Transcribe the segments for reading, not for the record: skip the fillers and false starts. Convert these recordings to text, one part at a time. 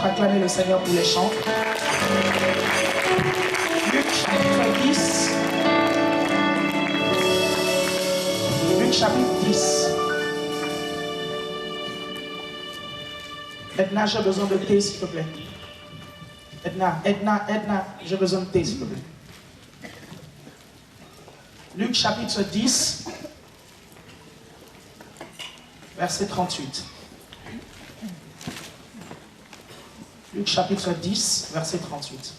chants, acclamez le Seigneur pour les chants. Luc chapitre 10. Luc chapitre 10. Edna, j'ai besoin de thé, s'il te plaît. Edna, j'ai besoin de thé, s'il te plaît. Luc chapitre 10, verset 38. Luc chapitre 10, verset 38.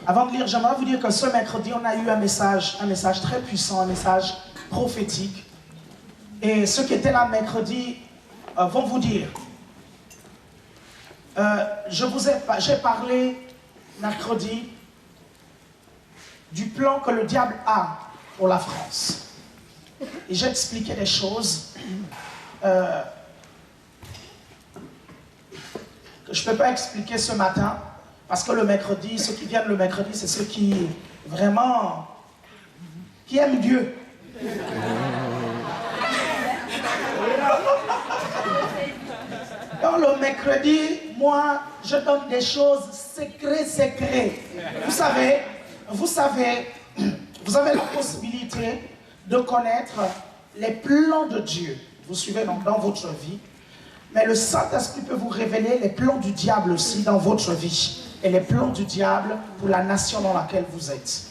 Avant de lire, j'aimerais vous dire que ce mercredi, on a eu un message très puissant, un message prophétique. Et ceux qui étaient là mercredi vont vous dire. J'ai parlé mercredi du plan que le diable a pour la France. Et j'ai expliqué des choses que je ne peux pas expliquer ce matin, parce que le mercredi, ceux qui viennent le mercredi, c'est ceux qui vraiment, qui aiment Dieu. Dans le mercredi, moi, je donne des choses secrètes. Vous avez la possibilité de connaître les plans de Dieu. Vous suivez donc dans votre vie. Mais le Saint-Esprit peut vous révéler les plans du diable aussi dans votre vie. Et les plans du diable pour la nation dans laquelle vous êtes.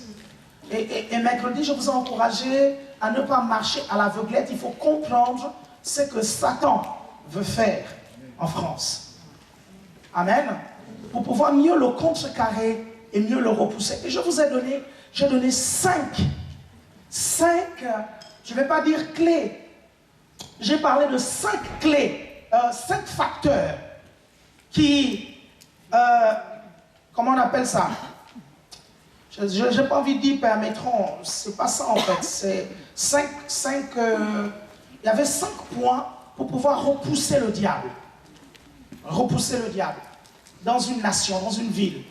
Et mercredi, je vous ai encouragé à ne pas marcher à l'aveuglette. Il faut comprendre ce que Satan veut faire en France. Amen. Pour pouvoir mieux le contrecarrer et mieux le repousser. Et je vous ai donné, j'ai donné 5, je ne vais pas dire clés. J'ai parlé de 5 clés, 5 facteurs qui, comment on appelle ça? Je n'ai pas envie de dire permettront, c'est pas ça en fait. C'est 5, il y avait 5 points pour pouvoir repousser le diable. Repousser le diable dans une nation, dans une ville.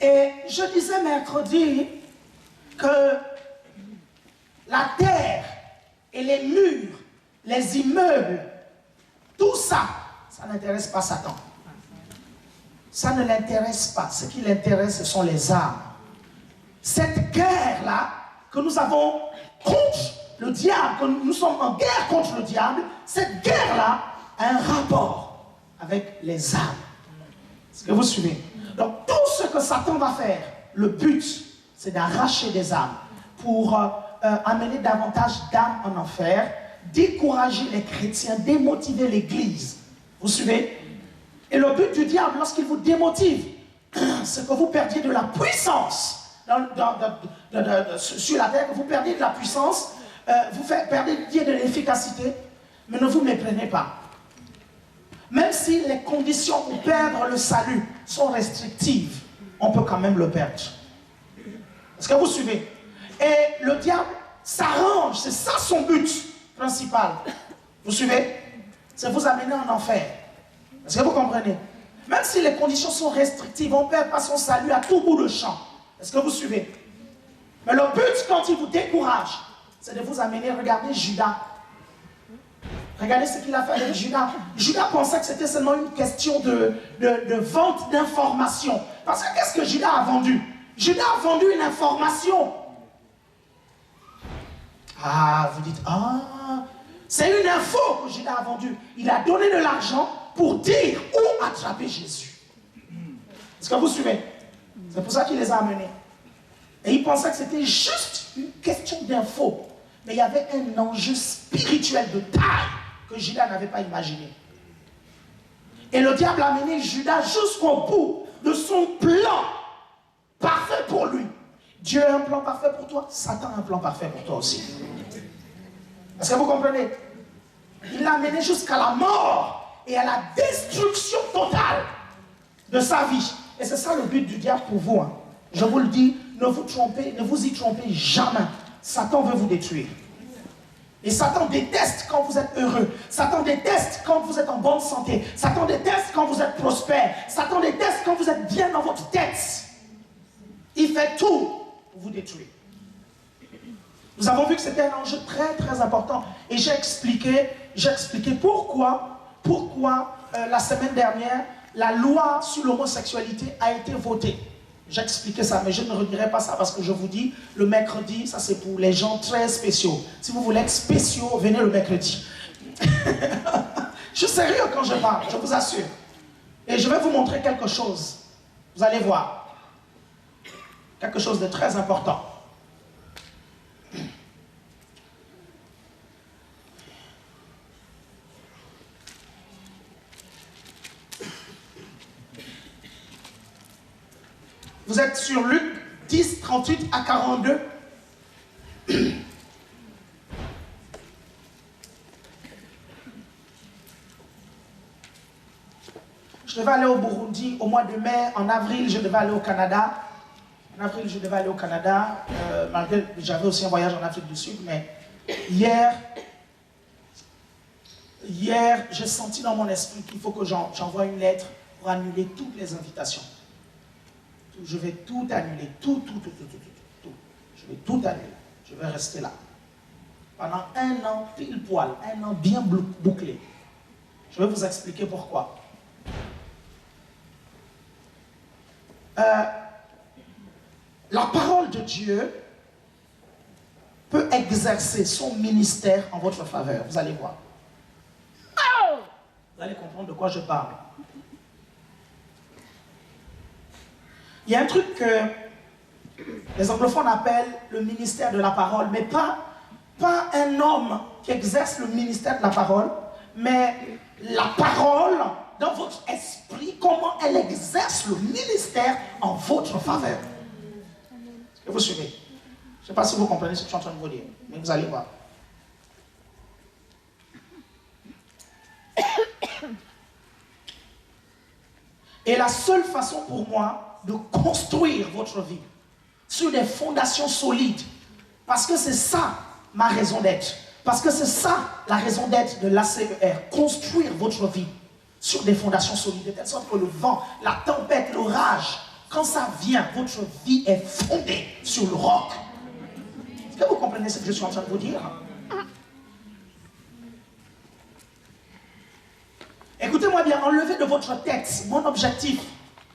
Et je disais mercredi que la terre et les murs, les immeubles, tout ça, ça n'intéresse pas Satan. Ça ne l'intéresse pas. Ce qui l'intéresse, ce sont les armes. Cette guerre-là que nous avons contre le diable, que nous sommes en guerre contre le diable, cette guerre-là a un rapport avec les armes. Est-ce que vous suivez? Donc tout ce que Satan va faire, le but, c'est d'arracher des âmes pour amener davantage d'âmes en enfer, décourager les chrétiens, démotiver l'église. Vous suivez? Et le but du diable, lorsqu'il vous démotive, c'est que vous perdiez de la puissance sur la terre, que vous perdiez de la puissance, vous perdiez de l'efficacité, mais ne vous méprenez pas. Même si les conditions pour perdre le salut sont restrictives, on peut quand même le perdre. Est-ce que vous suivez? Et le diable s'arrange, c'est ça son but principal. Vous suivez? C'est vous amener en enfer. Est-ce que vous comprenez? Même si les conditions sont restrictives, on ne perd pas son salut à tout bout de champ. Est-ce que vous suivez? Mais le but, quand il vous décourage, c'est de vous amener, regardez Judas. Regardez ce qu'il a fait avec Judas. Judas pensait que c'était seulement une question de vente d'informations. Parce que qu'est-ce que Judas a vendu? Judas a vendu une information. Ah, vous dites, c'est une info que Judas a vendue. Il a donné de l'argent pour dire où attraper Jésus. Est-ce que vous suivez? C'est pour ça qu'il les a amenés. Et il pensait que c'était juste une question d'info. Mais il y avait un enjeu spirituel de taille que Judas n'avait pas imaginé. Et le diable a mené Judas jusqu'au bout de son plan parfait pour lui. Dieu a un plan parfait pour toi, Satan a un plan parfait pour toi aussi. Est-ce que vous comprenez? Il l'a mené jusqu'à la mort et à la destruction totale de sa vie. Et c'est ça le but du diable pour vous. Hein. Je vous le dis, ne vous y trompez jamais. Satan veut vous détruire. Et Satan déteste quand vous êtes heureux. Satan déteste quand vous êtes en bonne santé. Satan déteste quand vous êtes prospère. Satan déteste quand vous êtes bien dans votre tête. Il fait tout pour vous détruire. Nous avons vu que c'était un enjeu très très important. Et j'ai expliqué pourquoi la semaine dernière, la loi sur l'homosexualité a été votée. J'ai expliqué ça, mais je ne redirai pas ça parce que je vous dis, le mercredi, ça c'est pour les gens très spéciaux. Si vous voulez être spéciaux, venez le mercredi. Je suis sérieux quand je parle, je vous assure. Et je vais vous montrer quelque chose. Vous allez voir. Quelque chose de très important. Vous êtes sur Luc 10, 38 à 42. Je devais aller au Burundi au mois de mai. En avril, je devais aller au Canada. Malgré que j'avais aussi un voyage en Afrique du Sud. Mais hier j'ai senti dans mon esprit qu'il faut que j'envoie une lettre pour annuler toutes les invitations. Je vais tout annuler, tout. Je vais tout annuler. Je vais rester là. Pendant un an, pile poil, un an bien bouclé. Je vais vous expliquer pourquoi. La parole de Dieu peut exercer son ministère en votre faveur. Vous allez voir. Vous allez comprendre de quoi je parle. Il y a un truc que les anglophones appellent le ministère de la parole, mais pas un homme qui exerce le ministère de la parole, mais la parole dans votre esprit, comment elle exerce le ministère en votre faveur. Est-ce que vous suivez? Je ne sais pas si vous comprenez ce que je suis en train de vous dire, mais vous allez voir. Et la seule façon pour moi de construire votre vie sur des fondations solides, parce que c'est ça ma raison d'être, parce que c'est ça la raison d'être de l'ACER, construire votre vie sur des fondations solides, de telle sorte que le vent, la tempête, l'orage, quand ça vient, votre vie est fondée sur le roc. Est-ce que vous comprenez ce que je suis en train de vous dire? Écoutez-moi bien, enlevez de votre tête mon objectif.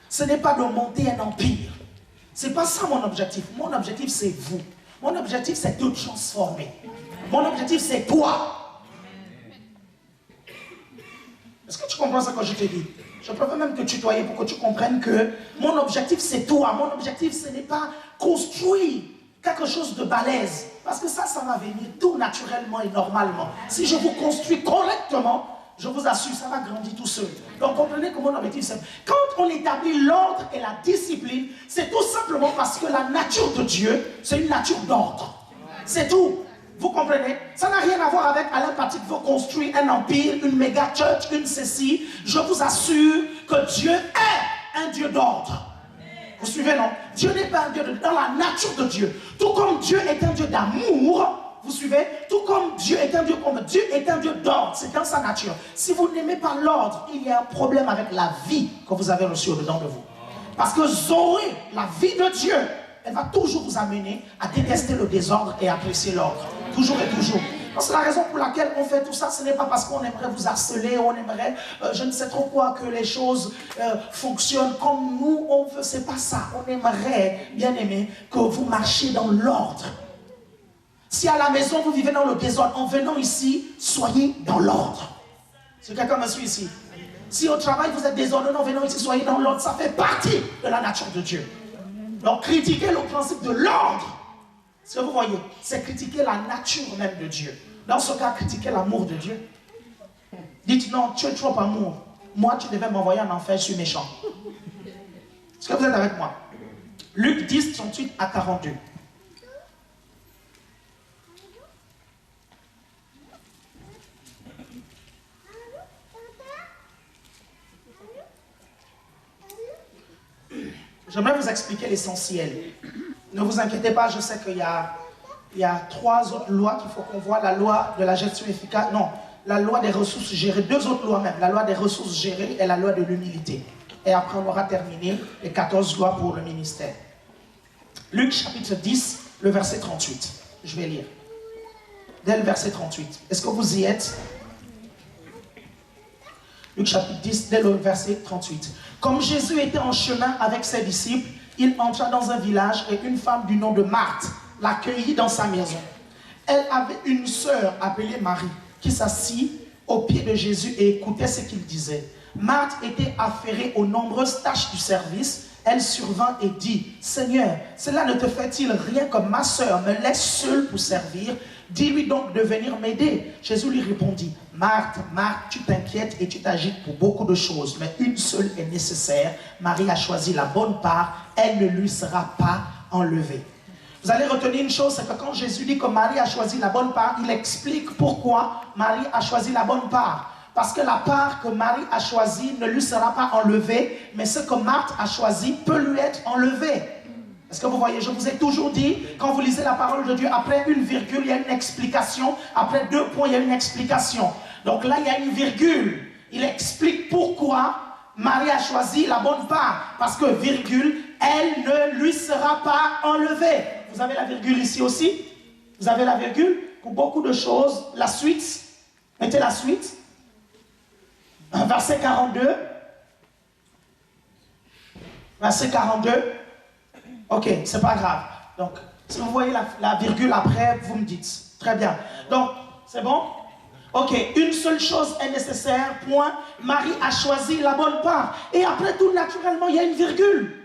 Ce n'est pas de monter un empire. Ce n'est pas ça mon objectif. Mon objectif, c'est vous. Mon objectif, c'est de transformer. Mon objectif, c'est toi. Est-ce que tu comprends ce que je te dis? Je préfère même te tutoyer pour que tu comprennes que mon objectif, c'est toi. Mon objectif, ce n'est pas construire quelque chose de balèze. Parce que ça va venir tout naturellement et normalement. Si je vous construis correctement, je vous assure, ça va grandir tout seul. Donc comprenez que mon objectif, c'est... Quand on établit l'ordre et la discipline, c'est tout simplement parce que la nature de Dieu, c'est une nature d'ordre. C'est tout. Vous comprenez? Ça n'a rien à voir avec Alain Patrick veut construire un empire, une méga church, une ceci. Je vous assure que Dieu est un Dieu d'ordre. Vous suivez, non? Dieu n'est pas un Dieu dans la nature de Dieu. Tout comme Dieu est un Dieu d'amour, vous suivez? Tout comme Dieu est un Dieu d'ordre, c'est dans sa nature. Si vous n'aimez pas l'ordre, il y a un problème avec la vie que vous avez reçue au-dedans de vous. Parce que Zoé, la vie de Dieu, elle va toujours vous amener à détester le désordre et apprécier l'ordre. Toujours et toujours. C'est la raison pour laquelle on fait tout ça. Ce n'est pas parce qu'on aimerait vous harceler, on aimerait, je ne sais trop quoi, que les choses fonctionnent comme nous on veut. C'est pas ça. On aimerait, bien aimé, que vous marchiez dans l'ordre. Si à la maison vous vivez dans le désordre, en venant ici, soyez dans l'ordre. Si quelqu'un me suit ici. Si au travail vous êtes désordonné, en venant ici, soyez dans l'ordre. Ça fait partie de la nature de Dieu. Donc critiquer le principe de l'ordre, ce que vous voyez, c'est critiquer la nature même de Dieu. Dans ce cas, critiquer l'amour de Dieu. Dites non, tu es trop amour. Moi, tu devais m'envoyer en enfer, je suis méchant. Est-ce que vous êtes avec moi? Luc 10, 38 à 42. J'aimerais vous expliquer l'essentiel. Ne vous inquiétez pas, je sais qu'il y a 3 autres lois qu'il faut qu'on voit. La loi de la gestion efficace, non, la loi des ressources gérées, 2 autres lois même, la loi des ressources gérées et la loi de l'humilité. Et après on aura terminé les 14 lois pour le ministère. Luc chapitre 10, le verset 38. Je vais lire. Dès le verset 38. Est-ce que vous y êtes? Luc chapitre 10, dès le verset 38. Comme Jésus était en chemin avec ses disciples, il entra dans un village et une femme du nom de Marthe l'accueillit dans sa maison. Elle avait une sœur appelée Marie qui s'assit aux pieds de Jésus et écoutait ce qu'il disait. Marthe était affairée aux nombreuses tâches du service. Elle survint et dit, « Seigneur, cela ne te fait-il rien que ma sœur me laisse seule pour servir? Dis-lui donc de venir m'aider. » Jésus lui répondit, « Marthe, Marthe, tu t'inquiètes et tu t'agites pour beaucoup de choses, mais une seule est nécessaire. Marie a choisi la bonne part, elle ne lui sera pas enlevée. » Vous allez retenir une chose, c'est que quand Jésus dit que Marie a choisi la bonne part, il explique pourquoi Marie a choisi la bonne part. Parce que la part que Marie a choisie ne lui sera pas enlevée, mais ce que Marthe a choisi peut lui être enlevé. Est-ce que vous voyez, je vous ai toujours dit, quand vous lisez la parole de Dieu, après une virgule, il y a une explication. Après 2 points, il y a une explication. Donc là, il y a une virgule. Il explique pourquoi Marie a choisi la bonne part. Parce que, virgule, elle ne lui sera pas enlevée. Vous avez la virgule ici aussi. Vous avez la virgule. Pour beaucoup de choses, la suite. Mettez la suite. Verset 42. Verset 42. Ok, c'est pas grave. Donc, si vous voyez la virgule après, vous me dites. Très bien. Donc, c'est bon? Ok, une seule chose est nécessaire, point. Marie a choisi la bonne part. Et après tout, naturellement, il y a une virgule.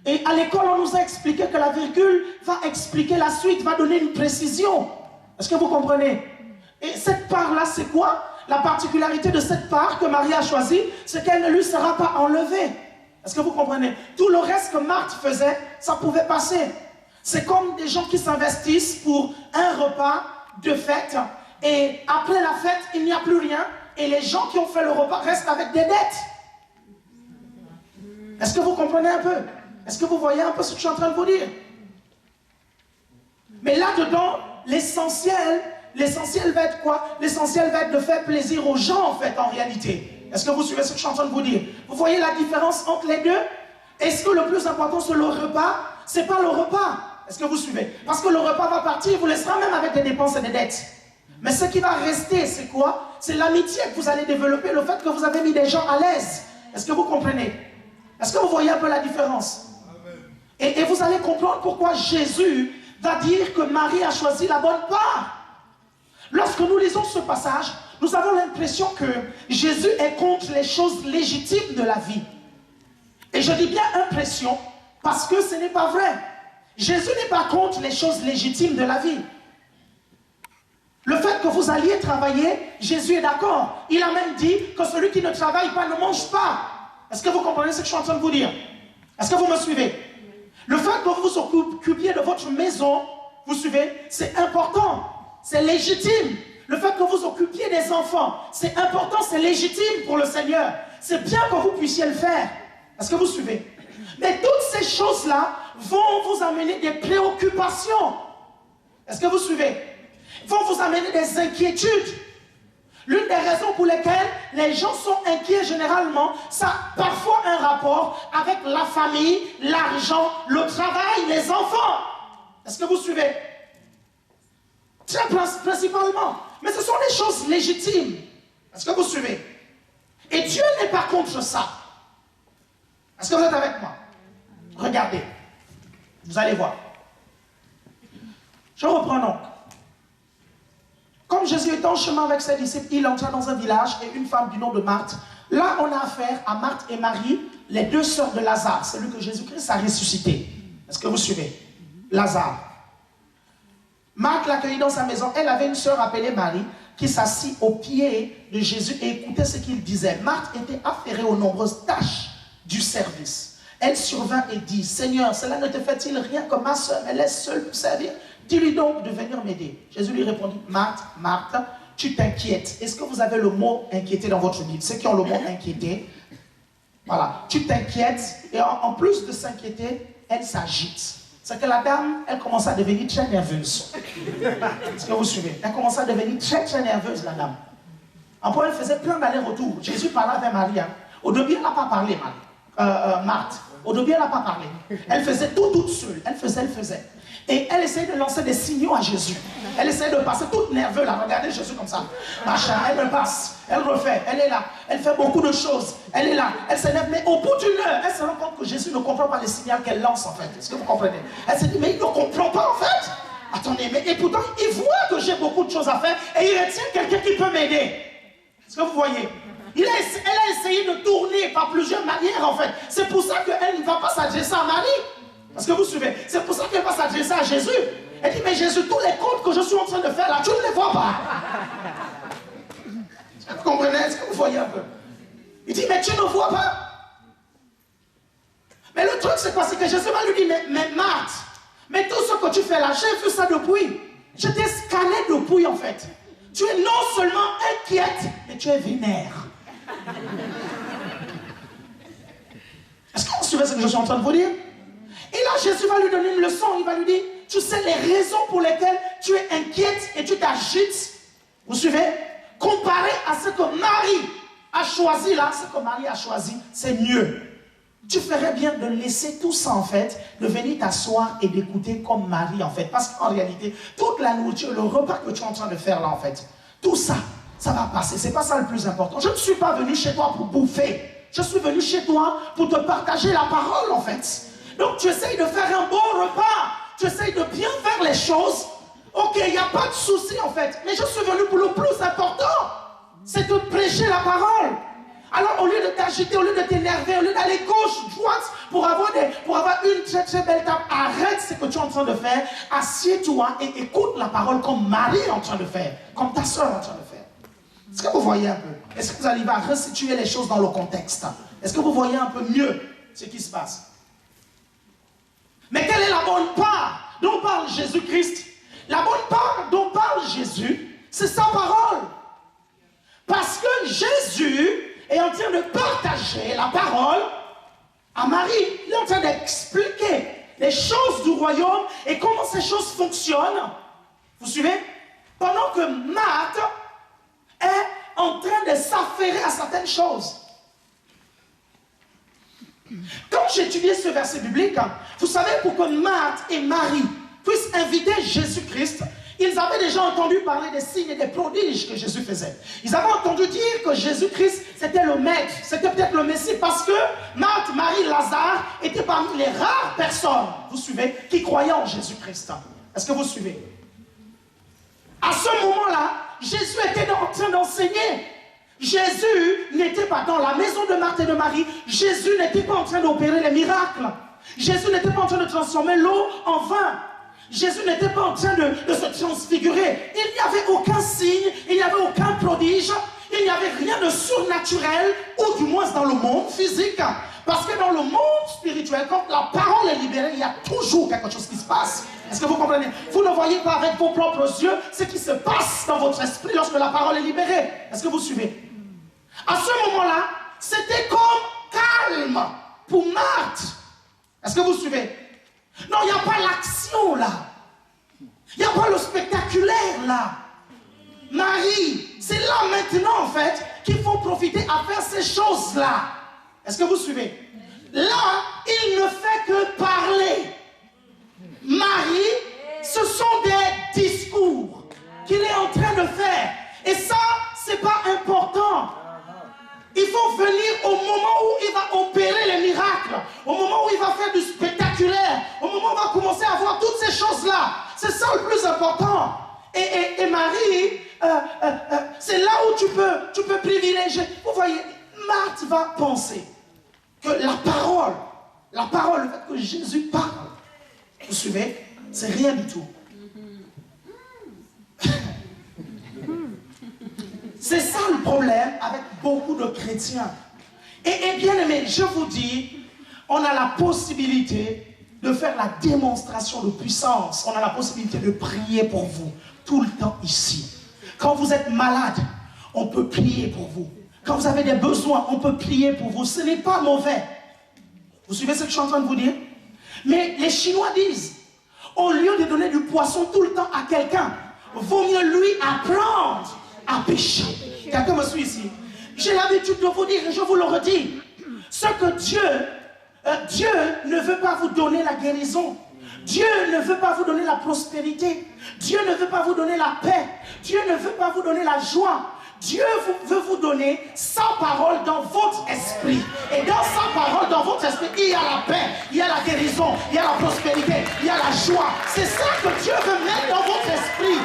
Et à l'école, on nous a expliqué que la virgule va expliquer la suite, va donner une précision. Est-ce que vous comprenez? Et cette part-là, c'est quoi? La particularité de cette part que Marie a choisie, c'est qu'elle ne lui sera pas enlevée. Est-ce que vous comprenez? Tout le reste que Marthe faisait, ça pouvait passer. C'est comme des gens qui s'investissent pour un repas de fête, et après la fête, il n'y a plus rien, et les gens qui ont fait le repas restent avec des dettes. Est-ce que vous comprenez un peu? Est-ce que vous voyez un peu ce que je suis en train de vous dire? Mais là-dedans, l'essentiel va être quoi? L'essentiel va être de faire plaisir aux gens, en fait, en réalité. Est-ce que vous suivez ce que je suis en train de vous dire? Vous voyez la différence entre les deux? Est-ce que le plus important, c'est le repas? C'est pas le repas. Est-ce que vous suivez? Parce que le repas va partir, il vous laissera même avec des dépenses et des dettes. Mais ce qui va rester, c'est quoi? C'est l'amitié que vous allez développer, le fait que vous avez mis des gens à l'aise. Est-ce que vous comprenez? Est-ce que vous voyez un peu la différence? Et vous allez comprendre pourquoi Jésus va dire que Marie a choisi la bonne part. Lorsque nous lisons ce passage, nous avons l'impression que Jésus est contre les choses légitimes de la vie. Et je dis bien impression, parce que ce n'est pas vrai. Jésus n'est pas contre les choses légitimes de la vie. Le fait que vous alliez travailler, Jésus est d'accord. Il a même dit que celui qui ne travaille pas ne mange pas. Est-ce que vous comprenez ce que je suis en train de vous dire? Est-ce que vous me suivez? Le fait que vous vous occupiez de votre maison, vous suivez, c'est important, c'est légitime. Le fait que vous occupiez des enfants, c'est important, c'est légitime pour le Seigneur. C'est bien que vous puissiez le faire. Est-ce que vous suivez? Mais toutes ces choses-là vont vous amener des préoccupations. Est-ce que vous suivez? Vont vous amener des inquiétudes. L'une des raisons pour lesquelles les gens sont inquiets généralement, ça a parfois un rapport avec la famille, l'argent, le travail, les enfants. Est-ce que vous suivez? Très principalement. Mais ce sont des choses légitimes. Est-ce que vous suivez? Et Dieu n'est pas contre ça. Est-ce que vous êtes avec moi? Regardez. Vous allez voir. Je reprends donc. Comme Jésus était en chemin avec ses disciples, il entra dans un village et une femme du nom de Marthe. Là, on a affaire à Marthe et Marie, les deux sœurs de Lazare, celui que Jésus-Christ a ressuscité. Est-ce que vous suivez? Lazare. Marthe l'accueillit dans sa maison. Elle avait une sœur appelée Marie qui s'assit aux pieds de Jésus et écoutait ce qu'il disait. Marthe était affairée aux nombreuses tâches du service. Elle survint et dit, « Seigneur, cela ne te fait-il rien que ma sœur me laisse seule pour servir? Dis-lui donc de venir m'aider. » Jésus lui répondit, « Marthe, Marthe, tu t'inquiètes. » Est-ce que vous avez le mot « inquiéter » dans votre Bible? Ceux qui ont le mot « inquiéter », voilà. Tu t'inquiètes et en plus de s'inquiéter, elle s'agite. C'est que la dame, elle commence à devenir très nerveuse. Est-ce que vous suivez? Elle commence à devenir très très nerveuse, la dame. En plus, elle faisait plein d'allers-retours. Jésus parlait avec Marie. Hein. Au début, elle n'a pas parlé, Marthe. Au début, elle n'a pas parlé. Elle faisait tout toute seule. Elle faisait. Et elle essaye de lancer des signaux à Jésus. Elle essaye de passer toute nerveuse là. Regardez Jésus comme ça. Machin, elle me passe, elle refait, elle est là. Elle fait beaucoup de choses. Elle est là, elle s'énerve. Mais au bout d'une heure, elle se rend compte que Jésus ne comprend pas les signaux qu'elle lance en fait. Est-ce que vous comprenez? Elle se dit, mais il ne comprend pas en fait. Attendez, mais et pourtant, il voit que j'ai beaucoup de choses à faire et il retient quelqu'un qui peut m'aider. Est-ce que vous voyez? Elle a essayé de tourner par plusieurs manières en fait. C'est pour ça qu'elle ne va pas s'adresser à Marie. Parce que vous suivez, c'est pour ça qu'elle va s'adresser à Jésus. Elle dit, mais Jésus, tous les comptes que je suis en train de faire là, tu ne les vois pas. Est-ce que vous comprenez? Est-ce que vous voyez un peu? Il dit, mais tu ne vois pas. Mais le truc, c'est quoi? C'est que Jésus va lui dire, mais Marthe, mais tout ce que tu fais là, j'ai vu ça depuis. Je t'ai scanné depuis en fait. Tu es non seulement inquiète, mais tu es vénère. Est-ce que vous suivez ce que je suis en train de vous dire? Et là, Jésus va lui donner une leçon. Il va lui dire, tu sais les raisons pour lesquelles tu es inquiète et tu t'agites. Vous suivez? Comparé à ce que Marie a choisi là, ce que Marie a choisi, c'est mieux. Tu ferais bien de laisser tout ça en fait, de venir t'asseoir et d'écouter comme Marie en fait. Parce qu'en réalité, toute la nourriture, le repas que tu es en train de faire là en fait, tout ça, ça va passer. C'est pas ça le plus important. Je ne suis pas venu chez toi pour bouffer. Je suis venu chez toi pour te partager la parole en fait. Donc tu essayes de faire un bon repas. Tu essayes de bien faire les choses. Ok, il n'y a pas de souci en fait. Mais je suis venu pour le plus important. C'est de prêcher la parole. Alors au lieu de t'agiter, au lieu de t'énerver, au lieu d'aller gauche, droite, pour avoir une très très belle table, arrête ce que tu es en train de faire, assieds-toi et écoute la parole comme Marie est en train de faire, comme ta soeur est en train de faire. Est-ce que vous voyez un peu? Est-ce que vous arrivez à resituer les choses dans le contexte? Est-ce que vous voyez un peu mieux ce qui se passe? Mais quelle est la bonne part dont parle Jésus-Christ? La bonne part dont parle Jésus, c'est sa parole. Parce que Jésus est en train de partager la parole à Marie. Il est en train d'expliquer les choses du royaume et comment ces choses fonctionnent. Vous suivez? Pendant que Marthe est en train de s'affairer à certaines choses. Quand j'étudiais ce verset biblique, vous savez, pour que Marthe et Marie puissent inviter Jésus-Christ, ils avaient déjà entendu parler des signes et des prodiges que Jésus faisait. Ils avaient entendu dire que Jésus-Christ, c'était le maître, c'était peut-être le Messie, parce que Marthe, Marie, Lazare étaient parmi les rares personnes, vous suivez, qui croyaient en Jésus-Christ. Est-ce que vous suivez? À ce moment-là, Jésus était en train d'enseigner. Jésus n'était pas dans la maison de Marthe et de Marie. Jésus n'était pas en train d'opérer les miracles. Jésus n'était pas en train de transformer l'eau en vin. Jésus n'était pas en train de se transfigurer. Il n'y avait aucun signe, il n'y avait aucun prodige, il n'y avait rien de surnaturel, ou du moins dans le monde physique. Parce que dans le monde spirituel, quand la parole est libérée, il y a toujours quelque chose qui se passe. Est-ce que vous comprenez? Vous ne voyez pas avec vos propres yeux ce qui se passe dans votre esprit lorsque la parole est libérée. Est-ce que vous suivez? À ce moment-là, c'était comme calme pour Marthe. Est-ce que vous suivez? Non, il n'y a pas l'action là. Il n'y a pas le spectaculaire là. Marie, c'est là maintenant en fait qu'il faut profiter à faire ces choses-là. Est-ce que vous suivez? Là, il ne fait que parler. Marie, ce sont des discours qu'il est en train de faire. Et ça, c'est pas important. Il faut venir au moment où il va opérer les miracles, au moment où il va faire du spectaculaire, au moment où on va commencer à voir toutes ces choses-là. C'est ça le plus important. Et Marie, c'est là où tu peux privilégier. Vous voyez, Marthe va penser que la parole, le fait que Jésus parle, vous suivez, c'est rien du tout. C'est ça le problème avec beaucoup de chrétiens. Et bien aimé, je vous dis, on a la possibilité de faire la démonstration de puissance. On a la possibilité de prier pour vous tout le temps ici. Quand vous êtes malade, on peut prier pour vous. Quand vous avez des besoins, on peut prier pour vous. Ce n'est pas mauvais. Vous suivez ce que je suis en train de vous dire? Mais les Chinois disent, au lieu de donner du poisson tout le temps à quelqu'un, vaut mieux lui apprendre à pécher. Quelqu'un me suit ici? J'ai l'habitude de vous dire, et je vous le redis, ce que Dieu ne veut pas vous donner la guérison. Dieu ne veut pas vous donner la prospérité. Dieu ne veut pas vous donner la paix. Dieu ne veut pas vous donner la joie. Dieu veut vous donner sa parole dans votre esprit. Et dans sa parole, dans votre esprit, il y a la paix, il y a la guérison, il y a la prospérité, il y a la joie. C'est ça que Dieu veut mettre dans votre esprit.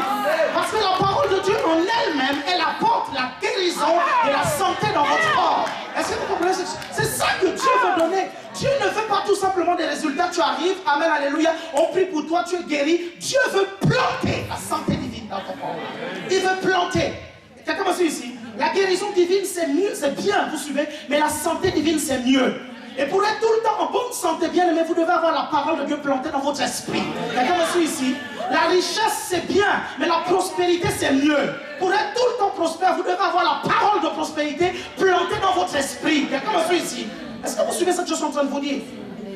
Parce que la parole de Dieu en elle-même, elle apporte la guérison et la santé dans votre corps. Est-ce que vous comprenez? C'est ça que Dieu veut donner. Dieu ne veut pas tout simplement des résultats. Tu arrives, amen, alléluia, on prie pour toi, tu es guéri. Dieu veut planter la santé divine dans ton corps. Il veut planter. Quelqu'un me suit ici? La guérison divine, c'est mieux, c'est bien, vous suivez, mais la santé divine, c'est mieux. Et pour être tout le temps en bonne santé, bien aimé, vous devez avoir la parole de Dieu plantée dans votre esprit. Quelqu'un me suit ici? La richesse, c'est bien, mais la prospérité, c'est mieux. Pour être tout le temps prospère, vous devez avoir la parole de prospérité plantée dans votre esprit. Quelqu'un me suit ici? Est-ce que vous suivez cette chose que je suis en train de vous dire?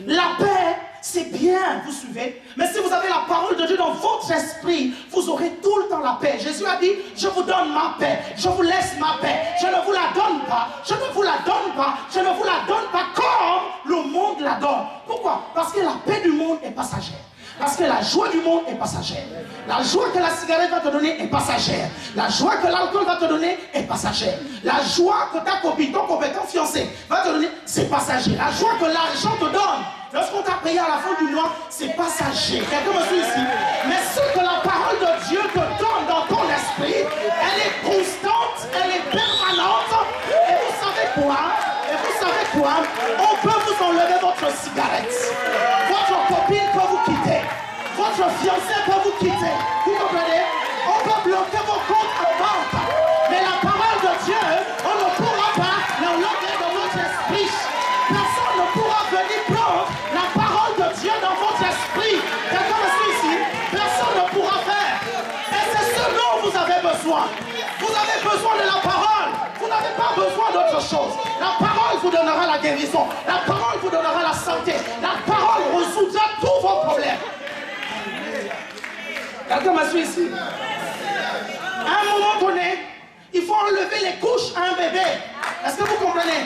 La paix, c'est bien, vous suivez. Mais si vous avez la parole de Dieu dans votre esprit, vous aurez tout le temps la paix. Jésus a dit, je vous donne ma paix, je vous laisse ma paix. Je ne vous la donne pas, je ne vous la donne pas, je ne vous la donne pas comme le monde la donne. Pourquoi? Parce que la paix du monde est passagère. Parce que la joie du monde est passagère. La joie que la cigarette va te donner est passagère. La joie que l'alcool va te donner est passagère. La joie que ta copine, ton compétent fiancé va te donner, c'est passager. La joie que l'argent te donne, lorsqu'on t'a payé à la fin du mois, c'est passager. Quelqu'un me suit ici? Mais ce que la parole de Dieu te donne dans ton esprit, elle est constante, elle est permanente. Et vous savez quoi? On peut vous enlever votre cigarette. Votre copine peut vous quitter. Votre fiancé peut vous quitter. Vous comprenez? On peut bloquer vos comptes en banque. Mais la parole de Dieu, on ne pourra pas l'enlever dans votre esprit. Personne ne pourra venir prendre la parole de Dieu dans votre esprit. Quelqu'un me suit ici? Personne ne pourra faire. Et c'est ce dont vous avez besoin. Vous avez besoin de la parole. Vous n'avez pas besoin d'autre chose. La parole vous donnera la guérison. La parole vous donnera la santé. La parole résoudra tous vos problèmes. Quelqu'un m'a suivi ici? À un moment donné, il faut enlever les couches à un bébé. Est-ce que vous comprenez?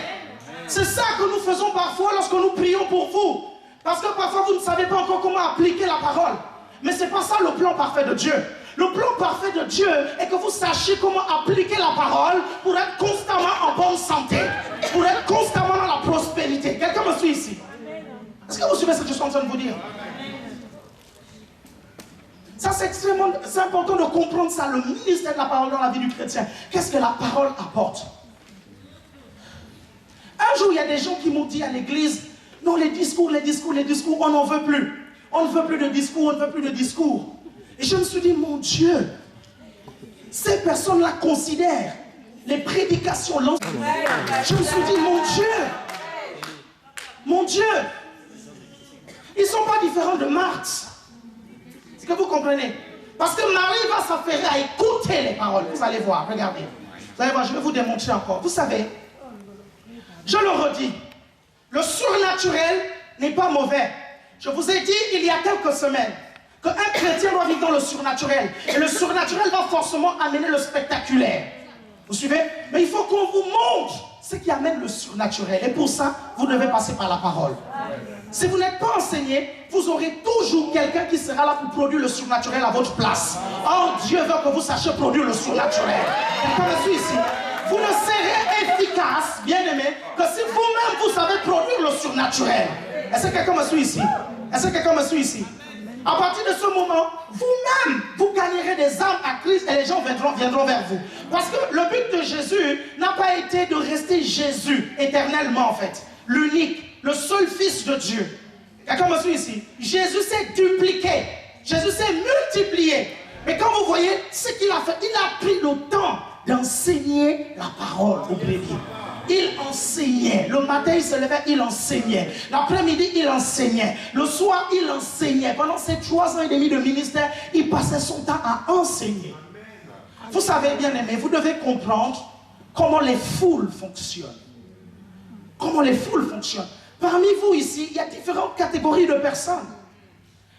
C'est ça que nous faisons parfois lorsque nous prions pour vous. Parce que parfois vous ne savez pas encore comment appliquer la parole. Mais ce n'est pas ça le plan parfait de Dieu. Le plan parfait de Dieu est que vous sachiez comment appliquer la parole pour être constamment en bonne santé, pour être constamment dans la prospérité. Quelqu'un me suit ici? Est-ce que vous suivez ce que je suis en train de vous dire? Ça, c'est extrêmement important de comprendre ça, le ministère de la parole dans la vie du chrétien. Qu'est-ce que la parole apporte? Un jour, il y a des gens qui m'ont dit à l'église, non, les discours, on n'en veut plus. On ne veut plus de discours, on ne veut plus de discours. Et je me suis dit, mon Dieu, ces personnes-là considèrent les prédications. Je me suis dit, mon Dieu, ils ne sont pas différents de Marthe. C'est que vous comprenez? Parce que Marie va s'affairer à écouter les paroles. Vous allez voir, regardez. Vous allez voir, je vais vous démontrer encore. Vous savez, je le redis, le surnaturel n'est pas mauvais. Je vous ai dit il y a quelques semaines qu'un chrétien doit vivre dans le surnaturel. Et le surnaturel va forcément amener le spectaculaire. Vous suivez? Mais il faut qu'on vous montre ce qui amène le surnaturel. Et pour ça, vous devez passer par la parole. Si vous n'êtes pas enseigné, vous aurez toujours quelqu'un qui sera là pour produire le surnaturel à votre place. Oh, Dieu veut que vous sachiez produire le surnaturel. Quelqu'un me suit ici? Vous ne serez efficace, bien-aimé, que si vous-même vous savez produire le surnaturel. Est-ce que quelqu'un me suit ici? Est-ce que quelqu'un me suit ici? À partir de ce moment, vous-même, vous gagnerez des âmes à Christ et les gens viendront vers vous. Parce que le but de Jésus n'a pas été de rester Jésus éternellement en fait. L'unique, le seul Fils de Dieu. Quelqu'un me suit ici? Jésus s'est dupliqué. Jésus s'est multiplié. Mais quand vous voyez ce qu'il a fait, il a pris le temps d'enseigner la parole aux brebis. Il enseignait. Le matin, il se levait, il enseignait. L'après-midi, il enseignait. Le soir, il enseignait. Pendant ces 3 ans et demi de ministère, il passait son temps à enseigner. Vous savez, bien aimé, vous devez comprendre comment les foules fonctionnent. Comment les foules fonctionnent. Parmi vous ici, il y a différentes catégories de personnes.